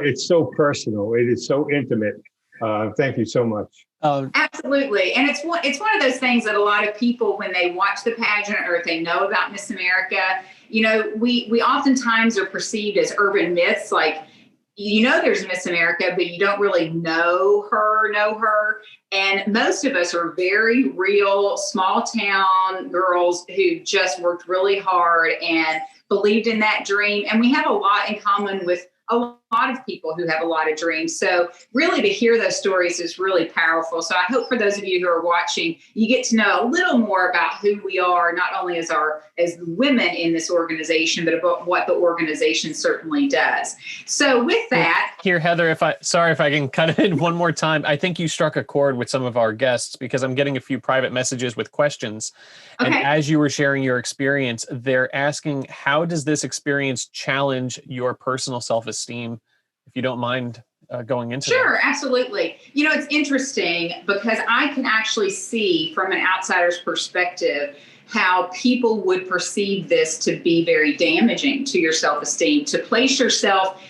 Speaker 2: It's so personal. It is so intimate. Thank you so much.
Speaker 3: Absolutely. And it's one of those things that a lot of people, when they watch the pageant or if they know about Miss America, we oftentimes are perceived as urban myths, like, there's Miss America, but you don't really know her. And most of us are very real, small town girls who just worked really hard and believed in that dream. And we have a lot in common with a lot of people who have a lot of dreams. So really to hear those stories is really powerful. So I hope for those of you who are watching, you get to know a little more about who we are, not only as women in this organization, but about what the organization certainly does. So with that.
Speaker 1: Here, Heather, if I can cut it in one more time. I think you struck a chord with some of our guests, because I'm getting a few private messages with questions. Okay. And as you were sharing your experience, they're asking, how does this experience challenge your personal self-esteem? If you don't mind going into
Speaker 3: Sure,
Speaker 1: that.
Speaker 3: Absolutely. It's interesting because I can actually see from an outsider's perspective how people would perceive this to be very damaging to your self-esteem, to place yourself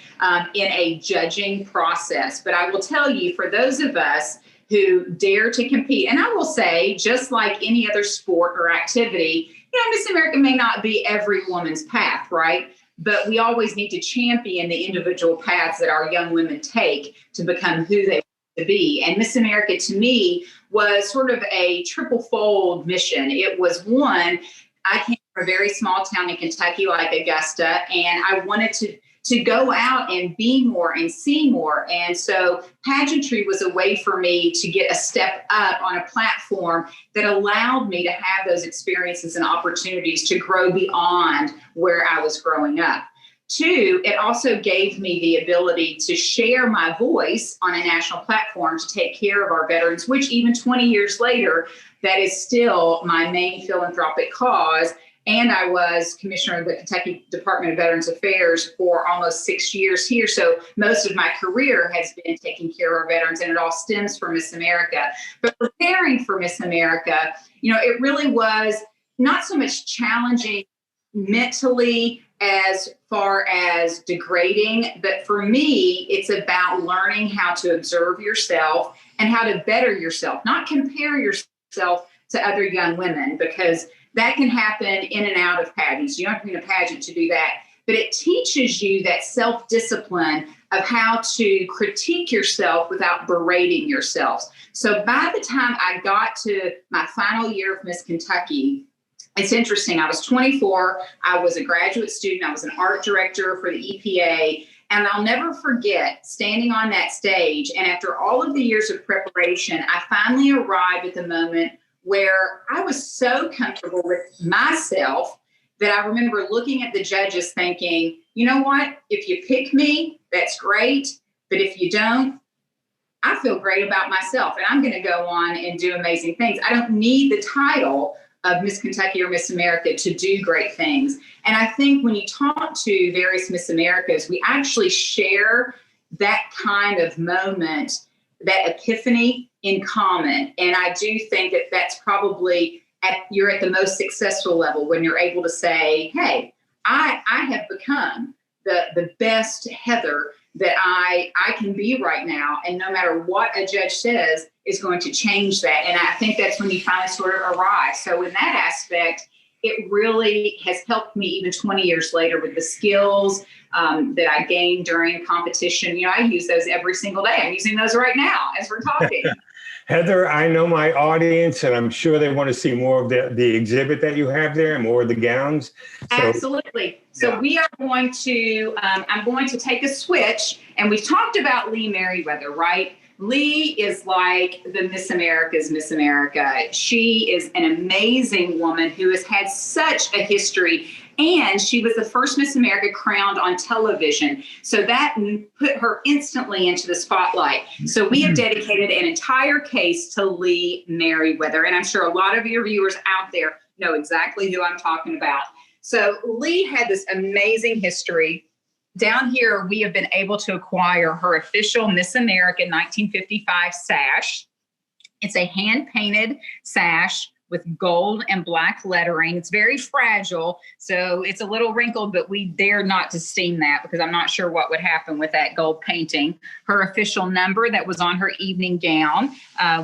Speaker 3: in a judging process. But I will tell you, for those of us who dare to compete, and I will say, just like any other sport or activity, Miss America may not be every woman's path, right? but we always need to champion the individual paths that our young women take to become who they want to be. And Miss America, to me, was sort of a triple-fold mission. It was one, I came from a very small town in Kentucky like Augusta, and I wanted to go out and be more and see more. And so pageantry was a way for me to get a step up on a platform that allowed me to have those experiences and opportunities to grow beyond where I was growing up. Two, it also gave me the ability to share my voice on a national platform to take care of our veterans, which even 20 years later, that is still my main philanthropic cause. And I was commissioner of the Kentucky Department of Veterans Affairs for almost 6 years here. So most of my career has been taking care of our veterans, and it all stems from Miss America. But preparing for Miss America, it really was not so much challenging mentally as far as degrading, but for me, it's about learning how to observe yourself and how to better yourself, not compare yourself to other young women, because that can happen in and out of pageants. You don't have to be in a pageant to do that. But it teaches you that self-discipline of how to critique yourself without berating yourself. So by the time I got to my final year of Miss Kentucky, it's interesting. I was 24. I was a graduate student. I was an art director for the EPA. And I'll never forget standing on that stage. And after all of the years of preparation, I finally arrived at the moment where I was so comfortable with myself that I remember looking at the judges thinking, you know what, if you pick me, that's great. But if you don't, I feel great about myself and I'm going to go on and do amazing things. I don't need the title of Miss Kentucky or Miss America to do great things. And I think when you talk to various Miss Americas, we actually share that kind of moment, that epiphany in common. And I do think that that's probably you're at the most successful level when you're able to say, hey, I have become the best Heather that I can be right now. And no matter what a judge says is going to change that. And I think that's when you finally sort of arrive. So in that aspect, it really has helped me even 20 years later with the skills that I gained during competition. I use those every single day. I'm using those right now as we're talking.
Speaker 2: Heather, I know my audience, and I'm sure they want to see more of the exhibit that you have there and more of the gowns.
Speaker 3: Absolutely. So we are going to, I'm going to take a switch, and we've talked about Lee Merriweather, right? Lee is like the Miss America's Miss America. She is an amazing woman who has had such a history, and she was the first Miss America crowned on television. So that put her instantly into the spotlight. So we have dedicated an entire case to Lee Merriweather, and I'm sure a lot of your viewers out there know exactly who I'm talking about. So Lee had this amazing history. Down here, we have been able to acquire her official Miss America 1955 sash. It's a hand-painted sash with gold and black lettering. It's very fragile, so it's a little wrinkled, but we dare not to steam that because I'm not sure what would happen with that gold painting. Her official number that was on her evening gown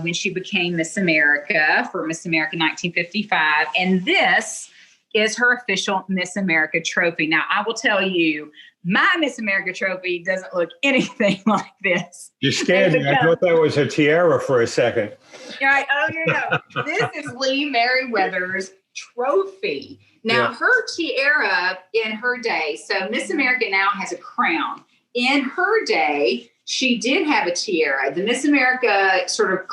Speaker 3: when she became Miss America for Miss America 1955. And this is her official Miss America trophy. Now, I will tell you, my Miss America trophy doesn't look anything like this.
Speaker 2: You scared me. I thought that was a tiara for a second.
Speaker 3: Right. Oh, no. This is Lee Merriweather's trophy. Now, her tiara in her day, so Miss America now has a crown. In her day, she did have a tiara. The Miss America sort of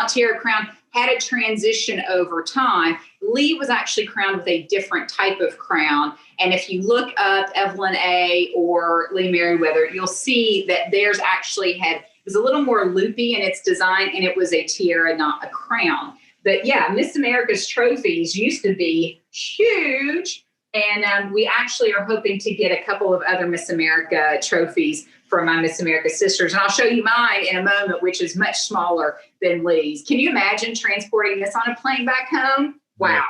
Speaker 3: tiara crown had a transition over time. Lee was actually crowned with a different type of crown. And if you look up Evelyn A. or Lee Merriweather, you'll see that theirs actually was a little more loopy in its design, and it was a tiara, not a crown. But yeah, Miss America's trophies used to be huge. And we actually are hoping to get a couple of other Miss America trophies from my Miss America sisters. And I'll show you mine in a moment, which is much smaller than Lee's. Can you imagine transporting this on a plane back home? Wow.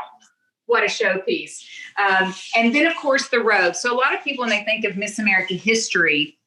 Speaker 3: What a showpiece. And then, of course, the robe. So a lot of people, when they think of Miss America history,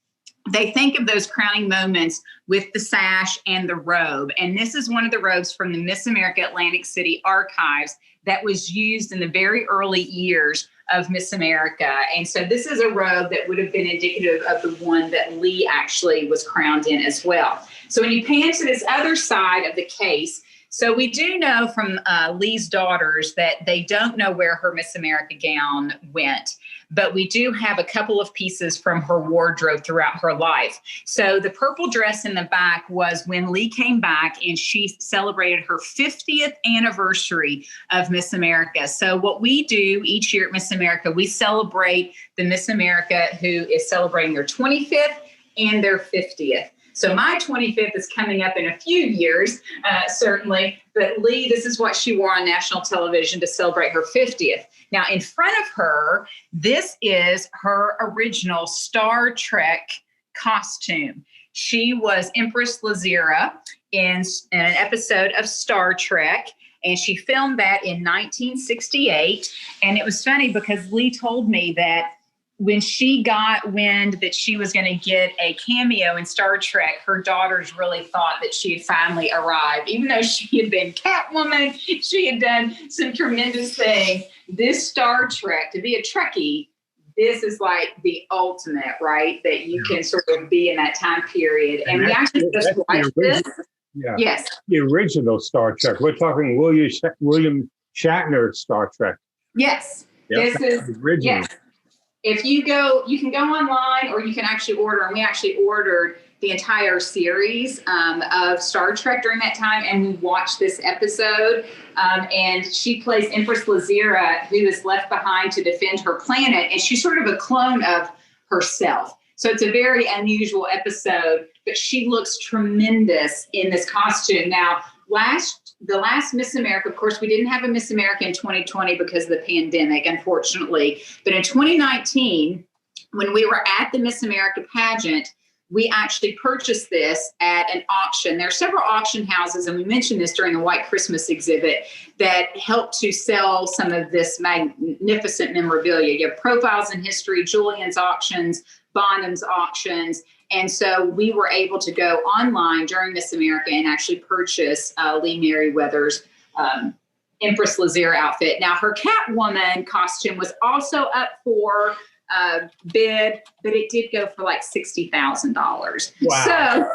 Speaker 3: they think of those crowning moments with the sash and the robe. And this is one of the robes from the Miss America Atlantic City archives that was used in the very early years of Miss America. And so this is a robe that would have been indicative of the one that Lee actually was crowned in as well. So when you pan to this other side of the case, so we do know from Lee's daughters that they don't know where her Miss America gown went, but we do have a couple of pieces from her wardrobe throughout her life. So the purple dress in the back was when Lee came back and she celebrated her 50th anniversary of Miss America. So what we do each year at Miss America, we celebrate the Miss America who is celebrating their 25th and their 50th. So my 25th is coming up in a few years, certainly. But Lee, this is what she wore on national television to celebrate her 50th. Now, in front of her, this is her original Star Trek costume. She was Empress Lazira in an episode of Star Trek, and she filmed that in 1968. And it was funny because Lee told me that when she got wind that she was going to get a cameo in Star Trek, her daughters really thought that she had finally arrived. Even though she had been Catwoman, she had done some tremendous things. This Star Trek, to be a Trekkie, this is like the ultimate, right? That you can sort of be in that time period. And we actually just watched this.
Speaker 2: Yeah.
Speaker 3: Yes.
Speaker 2: The original Star Trek. We're talking William Shatner Star Trek.
Speaker 3: Yes.
Speaker 2: Yep.
Speaker 3: This is
Speaker 2: the original.
Speaker 3: Yes. If you go, you can go online or you can actually order, and we actually ordered the entire series of Star Trek during that time, and we watched this episode. And she plays Empress Lazira, who is left behind to defend her planet, and she's sort of a clone of herself. So it's a very unusual episode, but she looks tremendous in this costume. Now, the last Miss America, of course, we didn't have a Miss America in 2020 because of the pandemic, unfortunately. But in 2019, when we were at the Miss America pageant, we actually purchased this at an auction. There are several auction houses, and we mentioned this during the White Christmas exhibit, that help to sell some of this magnificent memorabilia. You have Profiles in History, Julian's Auctions, Bonham's Auctions. And so we were able to go online during Miss America and actually purchase Lee Merriweather's Empress Lazira outfit. Now, her Catwoman costume was also up for bid, but it did go for like $60,000.
Speaker 2: Wow.
Speaker 3: So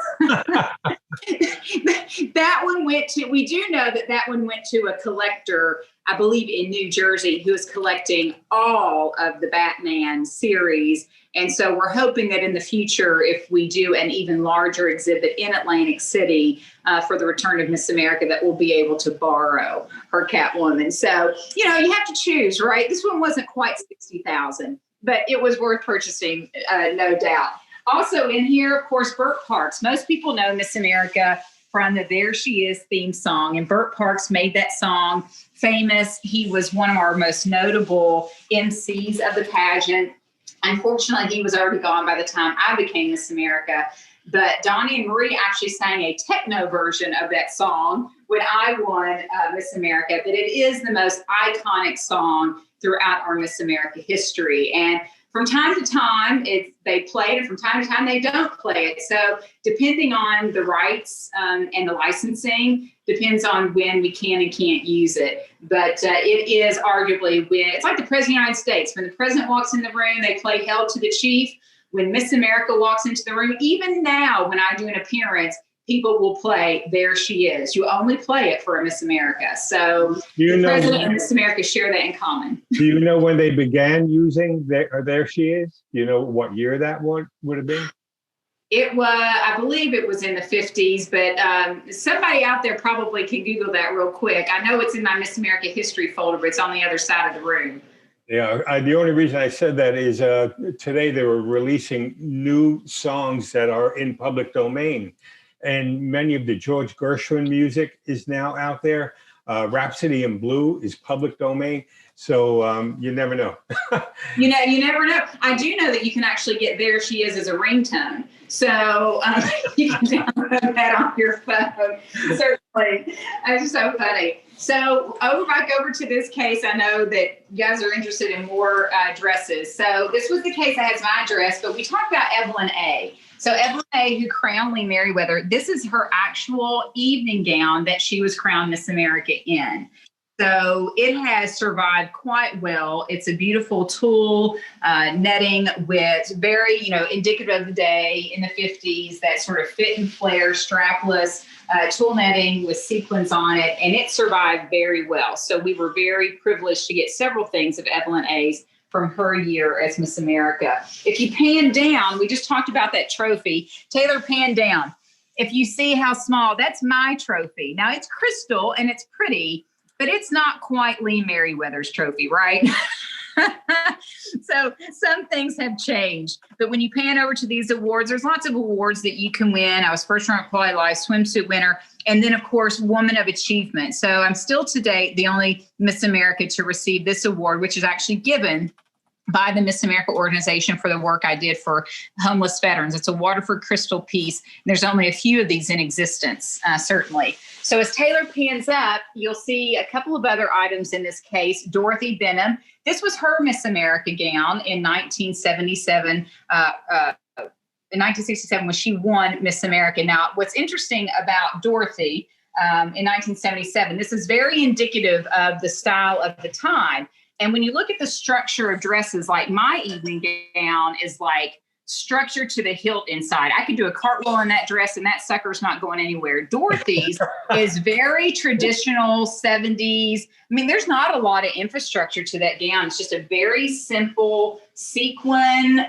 Speaker 3: that one went to, we do know that one went to a collector, I believe in New Jersey, who is collecting all of the Batman series. And so we're hoping that in the future, if we do an even larger exhibit in Atlantic City for the return of Miss America, that we'll be able to borrow her Catwoman. So, you know, you have to choose, right? This one wasn't quite $60,000, but it was worth purchasing, no doubt. Also in here, of course, Burke Parks. Most people know Miss America from the There She Is theme song, and Burke Parks made that song famous. He was one of our most notable MCs of the pageant. Unfortunately, he was already gone by the time I became Miss America. But Donnie and Marie actually sang a techno version of that song when I won Miss America. But it is the most iconic song throughout our Miss America history. And from time to time, they play it, and from time to time, they don't play it. So depending on the rights and the licensing, depends on when we can and can't use it. But it is arguably when, it's like the President of the United States. When the president walks in the room, they play Hail to the Chief. When Miss America walks into the room, even now when I do an appearance, people will play There She Is. You only play it for a Miss America. So the president and Miss America share that in common.
Speaker 2: Do you know when they began using There She Is? Do you know what year that would have been?
Speaker 3: It was, I believe it was in the 50s, but somebody out there probably can Google that real quick. I know it's in my Miss America history folder, but it's on the other side of the room.
Speaker 2: Yeah, the only reason I said that is today they were releasing new songs that are in public domain. And many of the George Gershwin music is now out there. Rhapsody in Blue is public domain. So you never know.
Speaker 3: You never know. I do know that you can actually get There She Is as a ringtone. So you can download that on your phone. Certainly. It's so funny. So back over to this case. I know that you guys are interested in more dresses. So this was the case that has my dress, but we talked about Evelyn A. So Evelyn A., who crowned Lee Merriweather, this is her actual evening gown that she was crowned Miss America in. So it has survived quite well. It's a beautiful tulle netting with very, indicative of the day in the 50s, that sort of fit and flare strapless tulle netting with sequins on it. And it survived very well. So we were very privileged to get several things of Evelyn A's from her year as Miss America. If you pan down, we just talked about that trophy. Taylor, pan down. If you see how small, that's my trophy. Now it's crystal and it's pretty, but it's not quite Lee Merriweather's trophy, right? So some things have changed. But when you pan over to these awards, there's lots of awards that you can win. I was first round Quality Life swimsuit winner. And then, of course, Woman of Achievement. So I'm still to date the only Miss America to receive this award, which is actually given by the Miss America organization for the work I did for homeless veterans. It's a Waterford crystal piece. There's only a few of these in existence, certainly. So as Taylor pans up, you'll see a couple of other items in this case. Dorothy Benham. This was her Miss America gown in 1977. In 1967 when she won Miss America. Now, what's interesting about Dorothy in 1977, this is very indicative of the style of the time. And when you look at the structure of dresses, like my evening gown is like structured to the hilt inside. I could do a cartwheel in that dress and that sucker's not going anywhere. Dorothy's is very traditional 70s. I mean, there's not a lot of infrastructure to that gown. It's just a very simple sequin,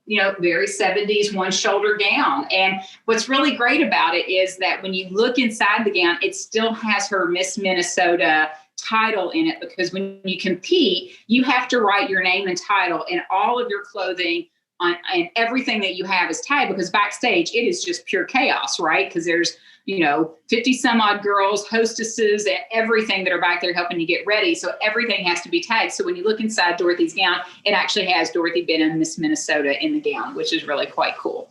Speaker 3: very 70s one shoulder gown. And what's really great about it is that when you look inside the gown, it still has her Miss Minnesota title in it, because when you compete, you have to write your name and title, and all of your clothing and everything that you have is tied, because backstage it is just pure chaos, right? Because there's 50 some odd girls, hostesses, and everything that are back there helping you get ready. So everything has to be tagged. So when you look inside Dorothy's gown, it actually has Dorothy Benham, Miss Minnesota in the gown, which is really quite cool.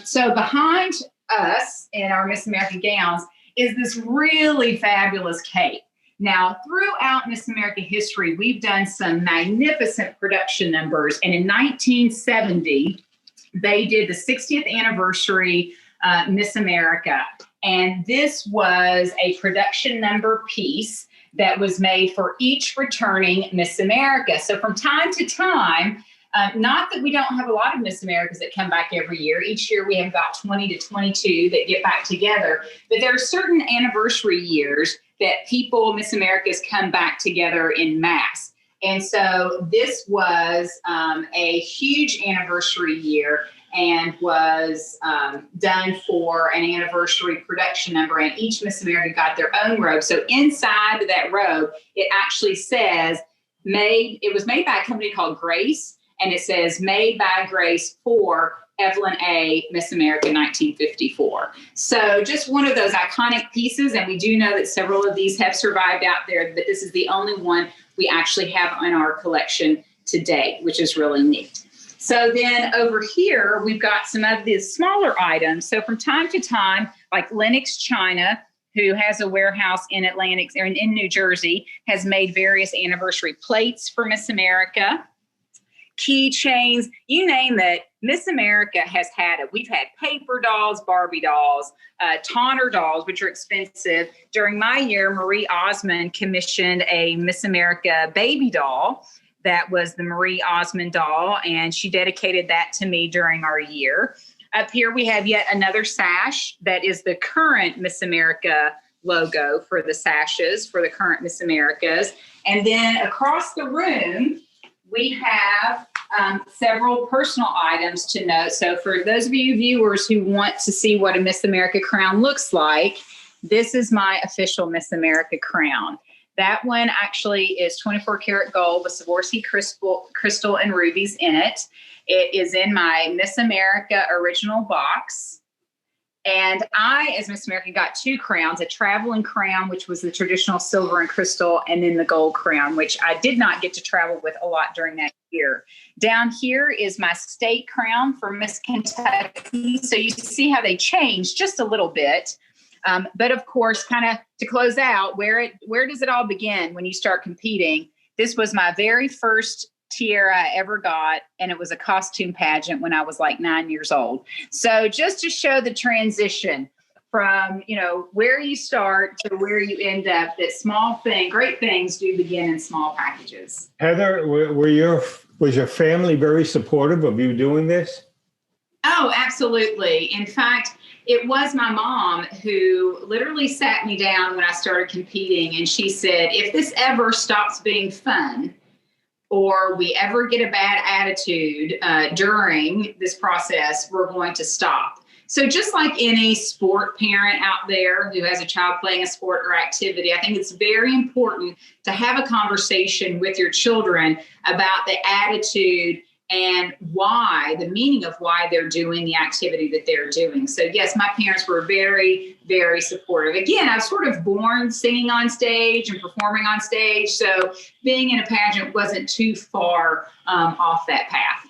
Speaker 3: So behind us in our Miss America gowns is this really fabulous cape. Now, throughout Miss America history, we've done some magnificent production numbers. And in 1970, they did the 60th anniversary Miss America. And this was a production number piece that was made for each returning Miss America. So from time to time, not that we don't have a lot of Miss Americas that come back every year. Each year we have about 20 to 22 that get back together. But there are certain anniversary years that Miss Americas come back together in mass. And so this was a huge anniversary year and was done for an anniversary production number. And each Miss America got their own robe. So inside of that robe, it actually says, it was made by a company called Grace. And it says, made by Grace for Evelyn A. Miss America 1954. So just one of those iconic pieces. And we do know that several of these have survived out there, but this is the only one we actually have in our collection today, which is really neat. So then over here, we've got some of the smaller items. So from time to time, like Lenox China, who has a warehouse in Atlantic or in New Jersey, has made various anniversary plates for Miss America. Keychains, you name it, Miss America has had it. We've had paper dolls, Barbie dolls, Tonner dolls, which are expensive. During my year, Marie Osmond commissioned a Miss America baby doll. That was the Marie Osmond doll, and she dedicated that to me during our year. Up here, we have yet another sash that is the current Miss America logo for the sashes for the current Miss Americas. And then across the room, we have several personal items to note. So for those of you viewers who want to see what a Miss America crown looks like, this is my official Miss America crown. That one actually is 24 karat gold with Swarovski crystal and rubies in it. It is in my Miss America original box. And I, as Miss America, got two crowns, a traveling crown, which was the traditional silver and crystal, and then the gold crown, which I did not get to travel with a lot during that year. Down here is my state crown for Miss Kentucky. So you see how they changed just a little bit. But of course, kind of to close out, where does it all begin when you start competing? This was my very first tiara I ever got, and it was a costume pageant when I was like 9 years old. So just to show the transition, from, where you start to where you end up, that great things do begin in small packages.
Speaker 2: Heather, was your family very supportive of you doing this?
Speaker 3: Oh, absolutely. In fact, it was my mom who literally sat me down when I started competing, and she said, if this ever stops being fun, or we ever get a bad attitude during this process, we're going to stop. So just like any sport parent out there who has a child playing a sport or activity, I think it's very important to have a conversation with your children about the attitude and the meaning of why they're doing the activity that they're doing. So yes, my parents were very, very supportive. Again, I was sort of born singing on stage and performing on stage. So being in a pageant wasn't too far off that path.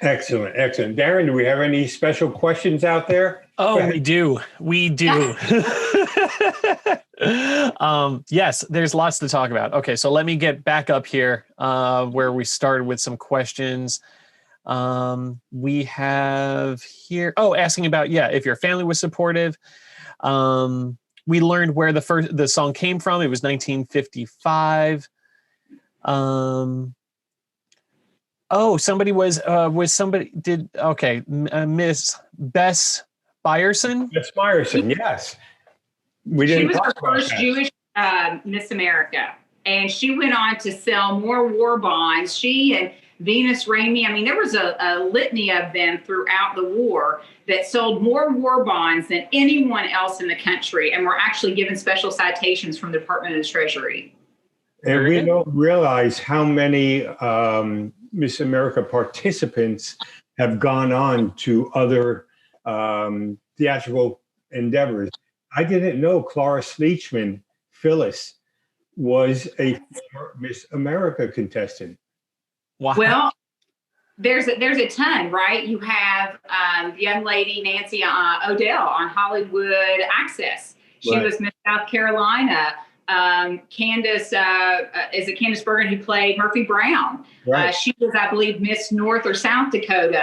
Speaker 2: Excellent. Darren, do we have any special questions out there?
Speaker 1: Oh, we do. Yes, there's lots to talk about. Okay, so let me get back up here where we started with some questions. We have here, asking about, if your family was supportive. We learned where the song came from. It was 1955. Miss Bess Byerson?
Speaker 2: Miss Byerson, yes.
Speaker 3: She was the first Jewish Miss America, and she went on to sell more war bonds. She and Venus Ramey, there was a litany of them throughout the war that sold more war bonds than anyone else in the country, and were actually given special citations from the Department of the Treasury.
Speaker 2: And we don't realize how many Miss America participants have gone on to other theatrical endeavors. I didn't know Clara Sleechman, Phyllis, was a Miss America contestant.
Speaker 1: Wow.
Speaker 3: Well, there's a ton, right? You have the young lady, Nancy O'Dell, on Hollywood Access. She was Miss South Carolina. Candace Bergen, who played Murphy Brown.
Speaker 2: Right.
Speaker 3: She was, I believe, Miss North or South Dakota.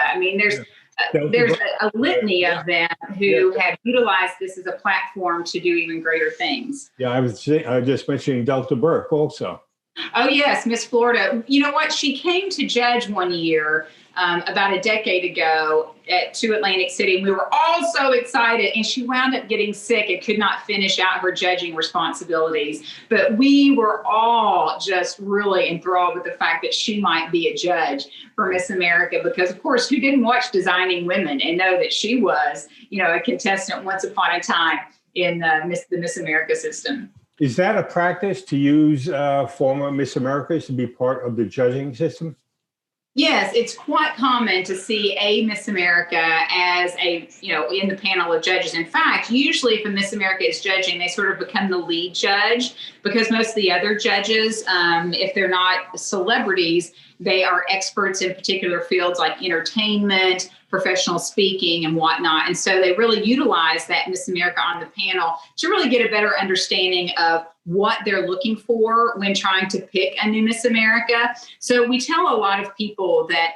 Speaker 3: There's a litany of them who have utilized this as a platform to do even greater things.
Speaker 2: Yeah, I was just mentioning Delta Burke also.
Speaker 3: Oh, yes, Miss Florida. You know what? She came to judge one year about a decade ago to Atlantic City. And we were all so excited, and she wound up getting sick and could not finish out her judging responsibilities. But we were all just really enthralled with the fact that she might be a judge for Miss America, because, of course, who didn't watch Designing Women and know that she was, a contestant once upon a time in the Miss America system?
Speaker 2: Is that a practice to use former Miss Americas to be part of the judging system?
Speaker 3: Yes, it's quite common to see a Miss America as in the panel of judges. In fact, usually if a Miss America is judging, they sort of become the lead judge, because most of the other judges, if they're not celebrities, they are experts in particular fields like entertainment, professional speaking, and whatnot. And so they really utilize that Miss America on the panel to really get a better understanding of what they're looking for when trying to pick a new Miss America. So we tell a lot of people that,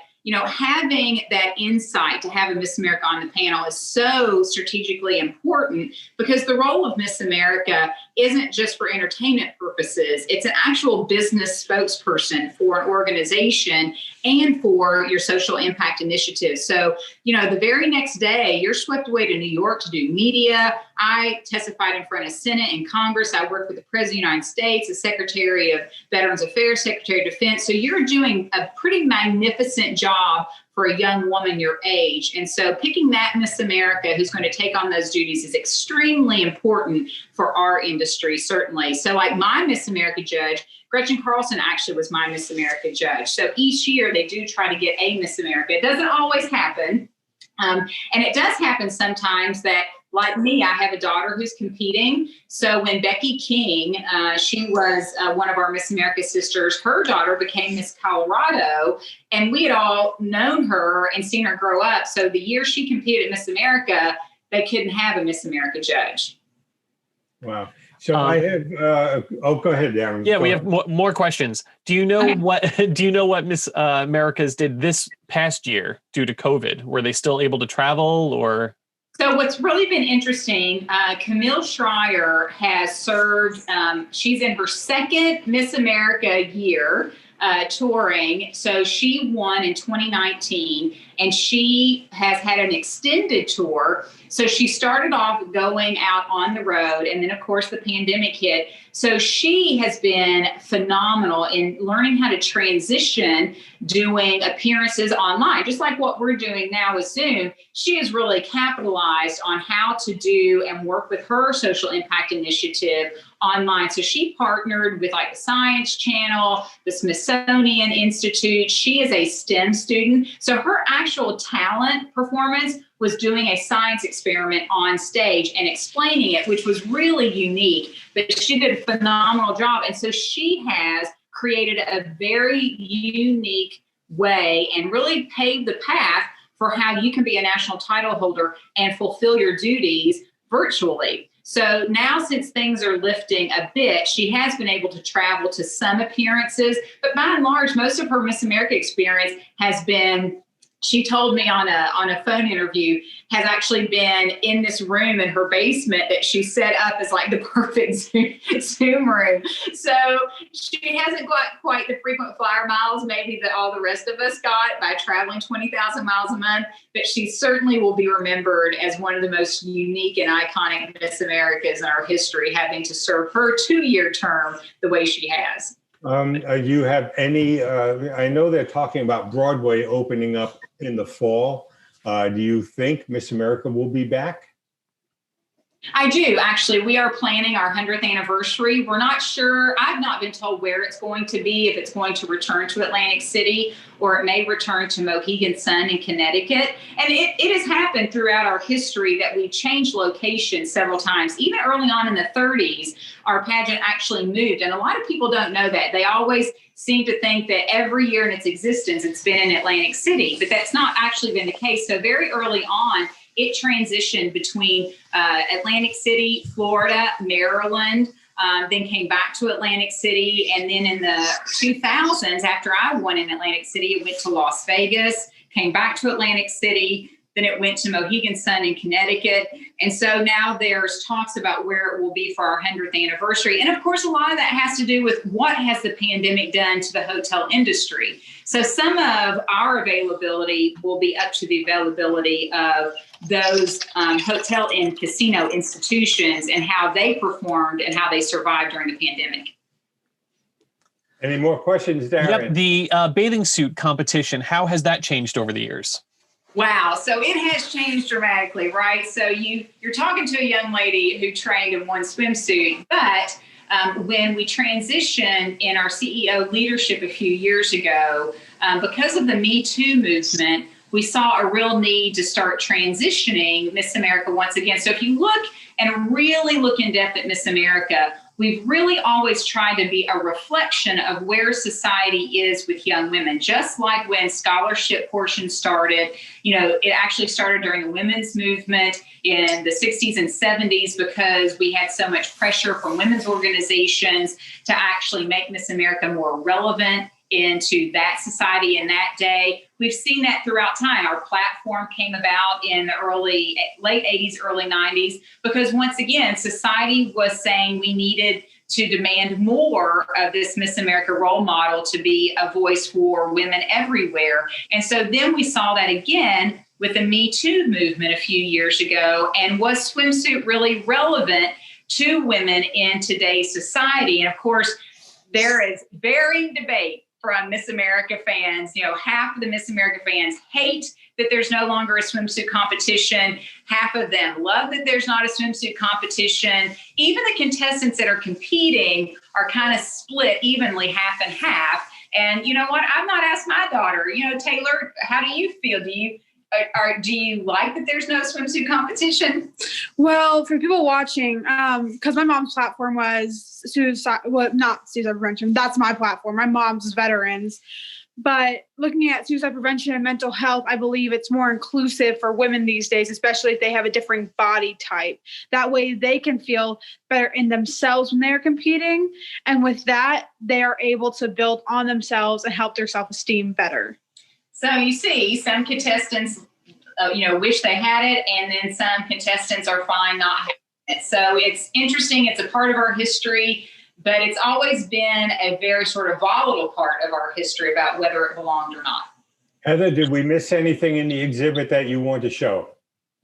Speaker 3: having that insight to have a Miss America on the panel is so strategically important, because the role of Miss America isn't just for entertainment purposes. It's an actual business spokesperson for an organization and for your social impact initiatives. So, the very next day, you're swept away to New York to do media. I testified in front of Senate and Congress. I worked with the President of the United States, the Secretary of Veterans Affairs, Secretary of Defense. So you're doing a pretty magnificent job for a young woman your age. And so picking that Miss America who's going to take on those duties is extremely important for our industry, certainly. So like my Miss America judge, Gretchen Carlson actually was my Miss America judge. So each year they do try to get a Miss America. It doesn't always happen. And it does happen sometimes that, like me, I have a daughter who's competing. So when Becky King, she was one of our Miss America sisters, her daughter became Miss Colorado, and we had all known her and seen her grow up. So the year she competed at Miss America, they couldn't have a Miss America judge.
Speaker 2: Wow. So I have, go ahead, Darren.
Speaker 1: Yeah, we have more questions. Do you know what Miss Americas did this past year due to COVID? Were they still able to travel, or?
Speaker 3: So what's really been interesting, Camille Schreier has served, she's in her second Miss America year touring. So she won in 2019 and she has had an extended tour. So she started off going out on the road and then of course the pandemic hit. So she has been phenomenal in learning how to transition doing appearances online, just like what we're doing now with Zoom. She has really capitalized on how to do and work with her social impact initiative online. So she partnered with like the Science Channel, the Smithsonian Institute. She is a STEM student. So her actual talent performance was doing a science experiment on stage and explaining it, which was really unique, but she did a phenomenal job. And so she has created a very unique way and really paved the path for how you can be a national title holder and fulfill your duties virtually. So now since things are lifting a bit, she has been able to travel to some appearances, but by and large, most of her Miss America experience has been, she told me on a phone interview, has actually been in this room in her basement that she set up as like the perfect Zoom room. So she hasn't got quite the frequent flyer miles maybe that all the rest of us got by traveling 20,000 miles a month, but she certainly will be remembered as one of the most unique and iconic Miss Americas in our history, having to serve her 2-year term the way she has.
Speaker 2: Do you have any, I know they're talking about Broadway opening up in the fall. Do you think Miss America will be back?
Speaker 3: I do, actually. We are planning our 100th anniversary. We're not sure. I've not been told where it's going to be, if it's going to return to Atlantic City or it may return to Mohegan Sun in Connecticut. And it has happened throughout our history that we changed locations several times. Even early on in the 30s, our pageant actually moved. And a lot of people don't know that. They always seem to think that every year in its existence, it's been in Atlantic City, but that's not actually been the case. So very early on, it transitioned between Atlantic City, Florida, Maryland, then came back to Atlantic City. And then in the 2000s, after I won in Atlantic City, it went to Las Vegas, came back to Atlantic City. Then it went to Mohegan Sun in Connecticut. And so now there's talks about where it will be for our 100th anniversary. And of course, a lot of that has to do with what has the pandemic done to the hotel industry. So some of our availability will be up to the availability of those hotel and casino institutions and how they performed and how they survived during the pandemic.
Speaker 2: Any more questions, Darren?
Speaker 1: Yep, the bathing suit competition, how has that changed over the years?
Speaker 3: Wow. So it has changed dramatically, right? So you're talking to a young lady who trained in one swimsuit, but when we transitioned in our CEO leadership a few years ago, because of the Me Too movement, we saw a real need to start transitioning Miss America once again. So if you look and really look in depth at Miss America, we've really always tried to be a reflection of where society is with young women. Just like when scholarship portion started, it actually started during the women's movement in the 60s and 70s because we had so much pressure from women's organizations to actually make Miss America more relevant into that society in that day. We've seen that throughout time. Our platform came about in the late 80s, early 90s, because once again, society was saying we needed to demand more of this Miss America role model to be a voice for women everywhere. And so then we saw that again with the Me Too movement a few years ago. And was swimsuit really relevant to women in today's society? And of course, there is varying debate from Miss America fans. Half of the Miss America fans hate that there's no longer a swimsuit competition. Half of them love that there's not a swimsuit competition. Even the contestants that are competing are kind of split evenly, half and half. And you know what? I've not asked my daughter, Taylor, how do you feel? Do you like that there's no swimsuit competition?
Speaker 4: Well, for people watching, because my mom's platform was not suicide prevention. That's my platform. My mom's is veterans. But looking at suicide prevention and mental health, I believe it's more inclusive for women these days, especially if they have a different body type. That way they can feel better in themselves when they're competing. And with that, they are able to build on themselves and help their self-esteem better.
Speaker 3: So you see, some contestants wish they had it, and then some contestants are fine not having it. So it's interesting. It's a part of our history, but it's always been a very sort of volatile part of our history about whether it belonged or not.
Speaker 2: Heather, did we miss anything in the exhibit that you want to show?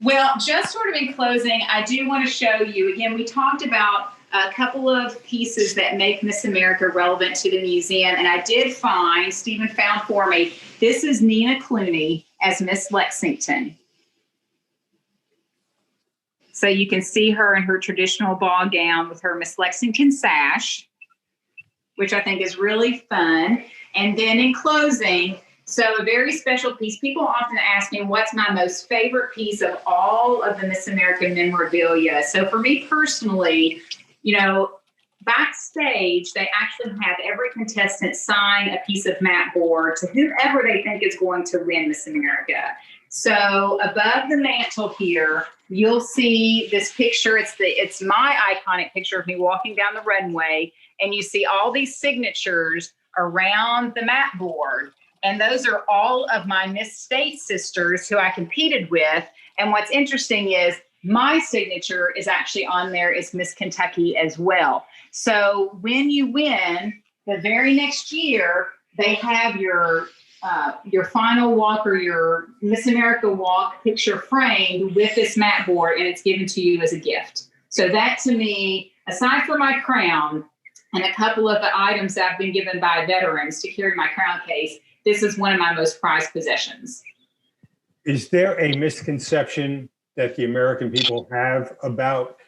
Speaker 3: Well, just sort of in closing, I do want to show you, again, we talked about a couple of pieces that make Miss America relevant to the museum, and I did find, Stephen found for me, this is Nina Clooney as Miss Lexington. So you can see her in her traditional ball gown with her Miss Lexington sash, which I think is really fun. And then in closing, so a very special piece. People often ask me, what's my most favorite piece of all of the Miss America memorabilia? So for me personally, backstage, they actually have every contestant sign a piece of mat board to whoever they think is going to win Miss America. So above the mantle here, you'll see this picture. It's my iconic picture of me walking down the runway, and you see all these signatures around the mat board. And those are all of my Miss State sisters who I competed with. And what's interesting is my signature is actually on there as Miss Kentucky as well. So when you win, the very next year, they have your final walk or your Miss America walk picture framed with this mat board, and it's given to you as a gift. So that, to me, aside from my crown and a couple of the items that I've been given by veterans to carry my crown case, this is one of my most prized possessions.
Speaker 2: Is there a misconception that the American people have about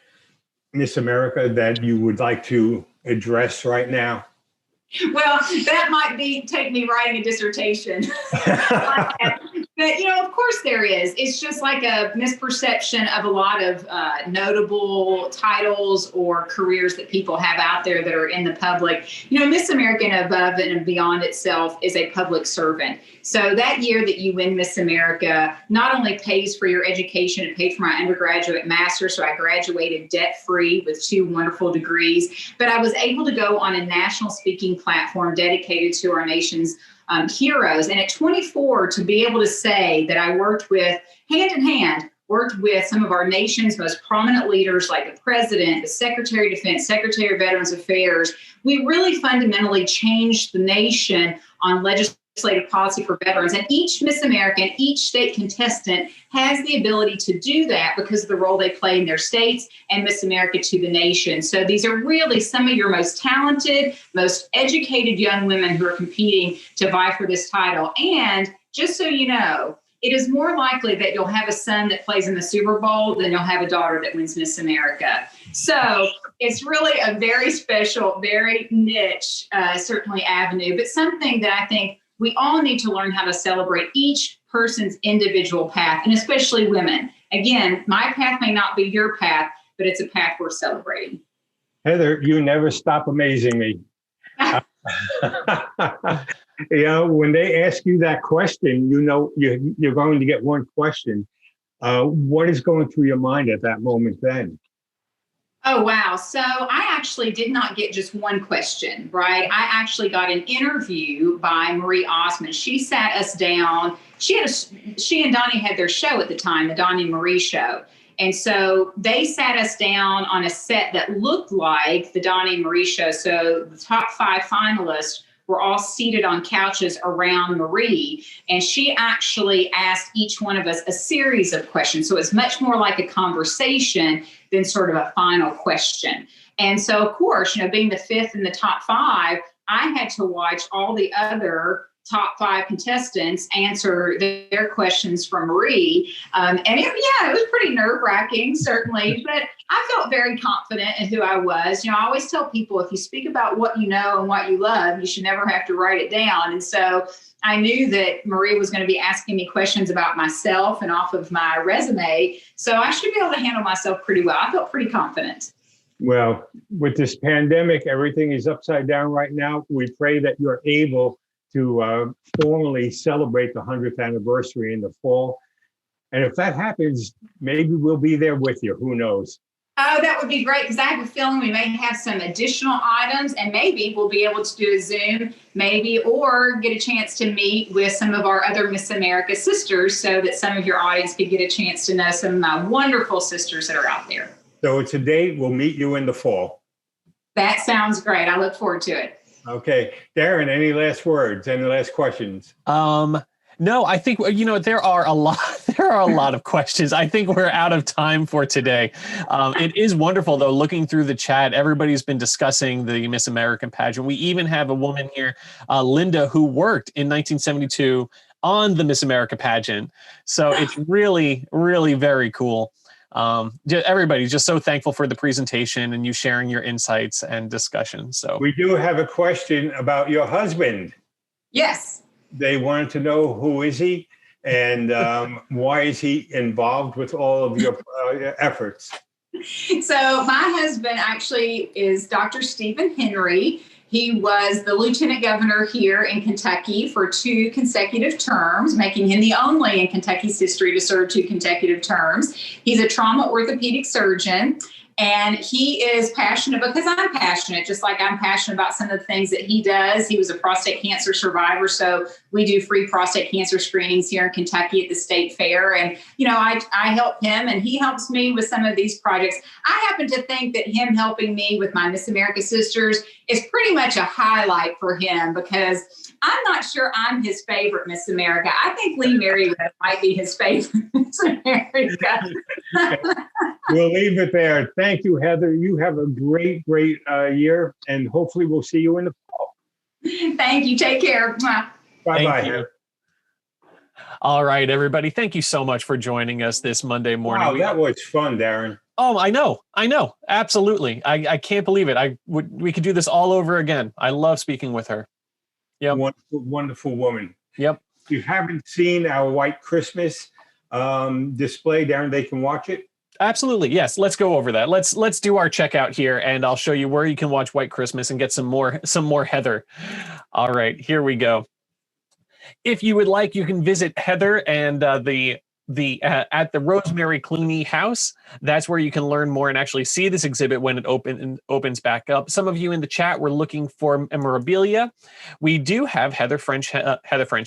Speaker 2: Miss America that you would like to address right now?
Speaker 3: Well, that might take me writing a dissertation. But, of course there is. It's just like a misperception of a lot of notable titles or careers that people have out there that are in the public. Miss America and above and beyond itself is a public servant. So that year that you win Miss America not only pays for your education, it paid for my undergraduate master's, so I graduated debt-free with 2 wonderful degrees, but I was able to go on a national speaking platform dedicated to our nation's heroes. And at 24, to be able to say that I worked with, hand in hand, worked with some of our nation's most prominent leaders like the President, the Secretary of Defense, Secretary of Veterans Affairs, we really fundamentally changed the nation on legislative policy for veterans. And each Miss America and each state contestant has the ability to do that because of the role they play in their states and Miss America to the nation. So these are really some of your most talented, most educated young women who are competing to vie for this title. And just so you know, it is more likely that you'll have a son that plays in the Super Bowl than you'll have a daughter that wins Miss America. So it's really a very special, very niche, certainly avenue, but something that I think we all need to learn how to celebrate each person's individual path, and especially women. Again, my path may not be your path, but it's a path worth celebrating.
Speaker 2: Heather, you never stop amazing me. When they ask you that question, you're going to get one question. What is going through your mind at that moment then?
Speaker 3: Oh, wow. So I actually did not get just one question, right? I actually got an interview by Marie Osmond. She sat us down. She and Donnie had their show at the time, the Donnie and Marie show. And so they sat us down on a set that looked like the Donnie and Marie show. So the top 5 finalists were all seated on couches around Marie, and she actually asked each one of us a series of questions. So it's much more like a conversation than sort of a final question. And so, of course, being the 5th in the top 5, I had to watch all the other top 5 contestants answer their questions from Marie. And it was pretty nerve-wracking, certainly, but I felt very confident in who I was. I always tell people, if you speak about what you know and what you love, you should never have to write it down. And so I knew that Marie was going to be asking me questions about myself and off of my resume. So I should be able to handle myself pretty well. I felt pretty confident.
Speaker 2: Well, with this pandemic, everything is upside down right now. We pray that you're able to formally celebrate the 100th anniversary in the fall. And if that happens, maybe we'll be there with you. Who knows?
Speaker 3: Oh, that would be great, because I have a feeling we may have some additional items, and maybe we'll be able to do a Zoom, maybe, or get a chance to meet with some of our other Miss America sisters, so that some of your audience could get a chance to know some of my wonderful sisters that are out there.
Speaker 2: So it's a date. We'll meet you in the fall.
Speaker 3: That sounds great. I look forward to it.
Speaker 2: Okay. Darren, any last words? Any last questions?
Speaker 1: No, I think, there are a lot of questions. I think we're out of time for today. It is wonderful, though, looking through the chat. Everybody's been discussing the Miss American pageant. We even have a woman here, Linda, who worked in 1972 on the Miss America pageant. So it's really, really very cool. Everybody's just so thankful for the presentation and you sharing your insights and discussion. So
Speaker 2: we do have a question about your husband.
Speaker 3: Yes.
Speaker 2: They wanted to know, who is he, and why is he involved with all of your efforts?
Speaker 3: So my husband actually is Dr. Stephen Henry. He was the lieutenant governor here in Kentucky for 2 consecutive terms, making him the only in Kentucky's history to serve 2 consecutive terms. He's a trauma orthopedic surgeon. And he is passionate, because I'm passionate, just like I'm passionate about some of the things that he does. He was a prostate cancer survivor, so we do free prostate cancer screenings here in Kentucky at the state fair. And, I help him and he helps me with some of these projects. I happen to think that him helping me with my Miss America sisters is pretty much a highlight for him, because I'm not sure I'm his favorite Miss America. I think Lee Merriweather might be his favorite Miss America.
Speaker 2: We'll leave it there. Thank you, Heather. You have a great year, and hopefully we'll see you in the fall.
Speaker 3: Thank you. Take care.
Speaker 2: Bye-bye, Heather.
Speaker 1: All right, everybody. Thank you so much for joining us this Monday morning.
Speaker 2: Wow, that was fun, Darren.
Speaker 1: Oh, I know. Absolutely. I can't believe it. We could do this all over again. I love speaking with her. Yep.
Speaker 2: Wonderful woman.
Speaker 1: Yep.
Speaker 2: If you haven't seen our White Christmas display, Darren, they can watch it.
Speaker 1: Absolutely. Yes. Let's go over that. Let's do our checkout here, and I'll show you where you can watch White Christmas and get some more Heather. All right, here we go. If you would like, you can visit Heather and at the Rosemary Clooney house. That's where you can learn more and actually see this exhibit when it opens back up. Some of you in the chat were looking for memorabilia. We do have Heather French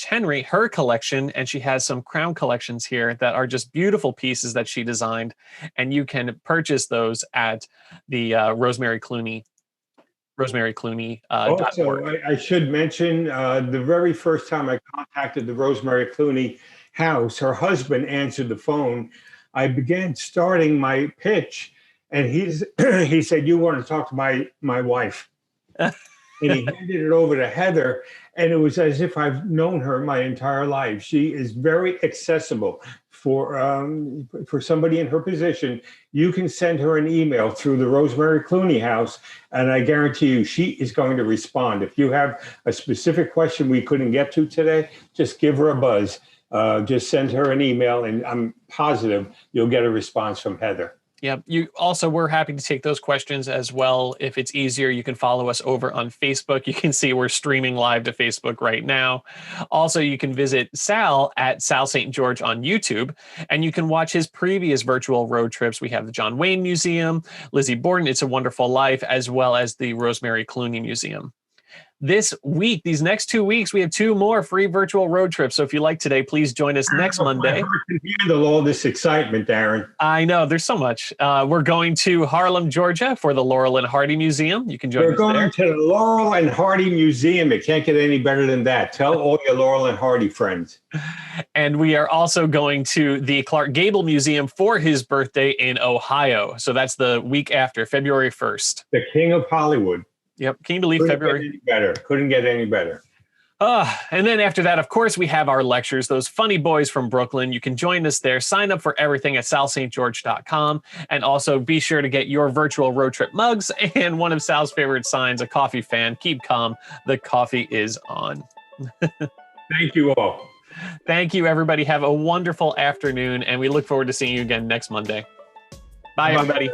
Speaker 1: Henry, her collection, and she has some crown collections here that are just beautiful pieces that she designed, and you can purchase those at the Rosemary Clooney.
Speaker 2: Also, I should mention the very first time I contacted the Rosemary Clooney house, her husband answered the phone. I began starting my pitch, and he said, "You want to talk to my wife?" And he handed it over to Heather, and it was as if I've known her my entire life. She is very accessible for somebody in her position. You can send her an email through the Rosemary Clooney house, and I guarantee you she is going to respond. If you have a specific question we couldn't get to today, just give her a buzz. Just send her an email, and I'm positive you'll get a response from Heather.
Speaker 1: Yeah, we're happy to take those questions as well. If it's easier, you can follow us over on Facebook. You can see we're streaming live to Facebook right now. Also, you can visit Sal at Sal St. George on YouTube, and you can watch his previous virtual road trips. We have the John Wayne Museum, Lizzie Borden, It's a Wonderful Life, as well as the Rosemary Clooney Museum. This week, these next 2 weeks, we have 2 more free virtual road trips. So if you like today, please join us next Monday.
Speaker 2: I can handle all this excitement, Darren.
Speaker 1: I know, there's so much. We're going to Harlem, Georgia for the Laurel and Hardy Museum. You can join us there.
Speaker 2: We're going to the Laurel and Hardy Museum. It can't get any better than that. Tell all your Laurel and Hardy friends.
Speaker 1: And we are also going to the Clark Gable Museum for his birthday in Ohio. So that's the week after, February 1st.
Speaker 2: The King of Hollywood.
Speaker 1: Yep. Can you believe February?
Speaker 2: Couldn't get any better.
Speaker 1: And then after that, of course, we have our lectures, those funny boys from Brooklyn. You can join us there. Sign up for everything at salstgeorge.com. And also be sure to get your virtual road trip mugs and one of Sal's favorite signs, a coffee fan. Keep calm. The coffee is on.
Speaker 2: Thank you all.
Speaker 1: Thank you, everybody. Have a wonderful afternoon. And we look forward to seeing you again next Monday. Bye, everybody.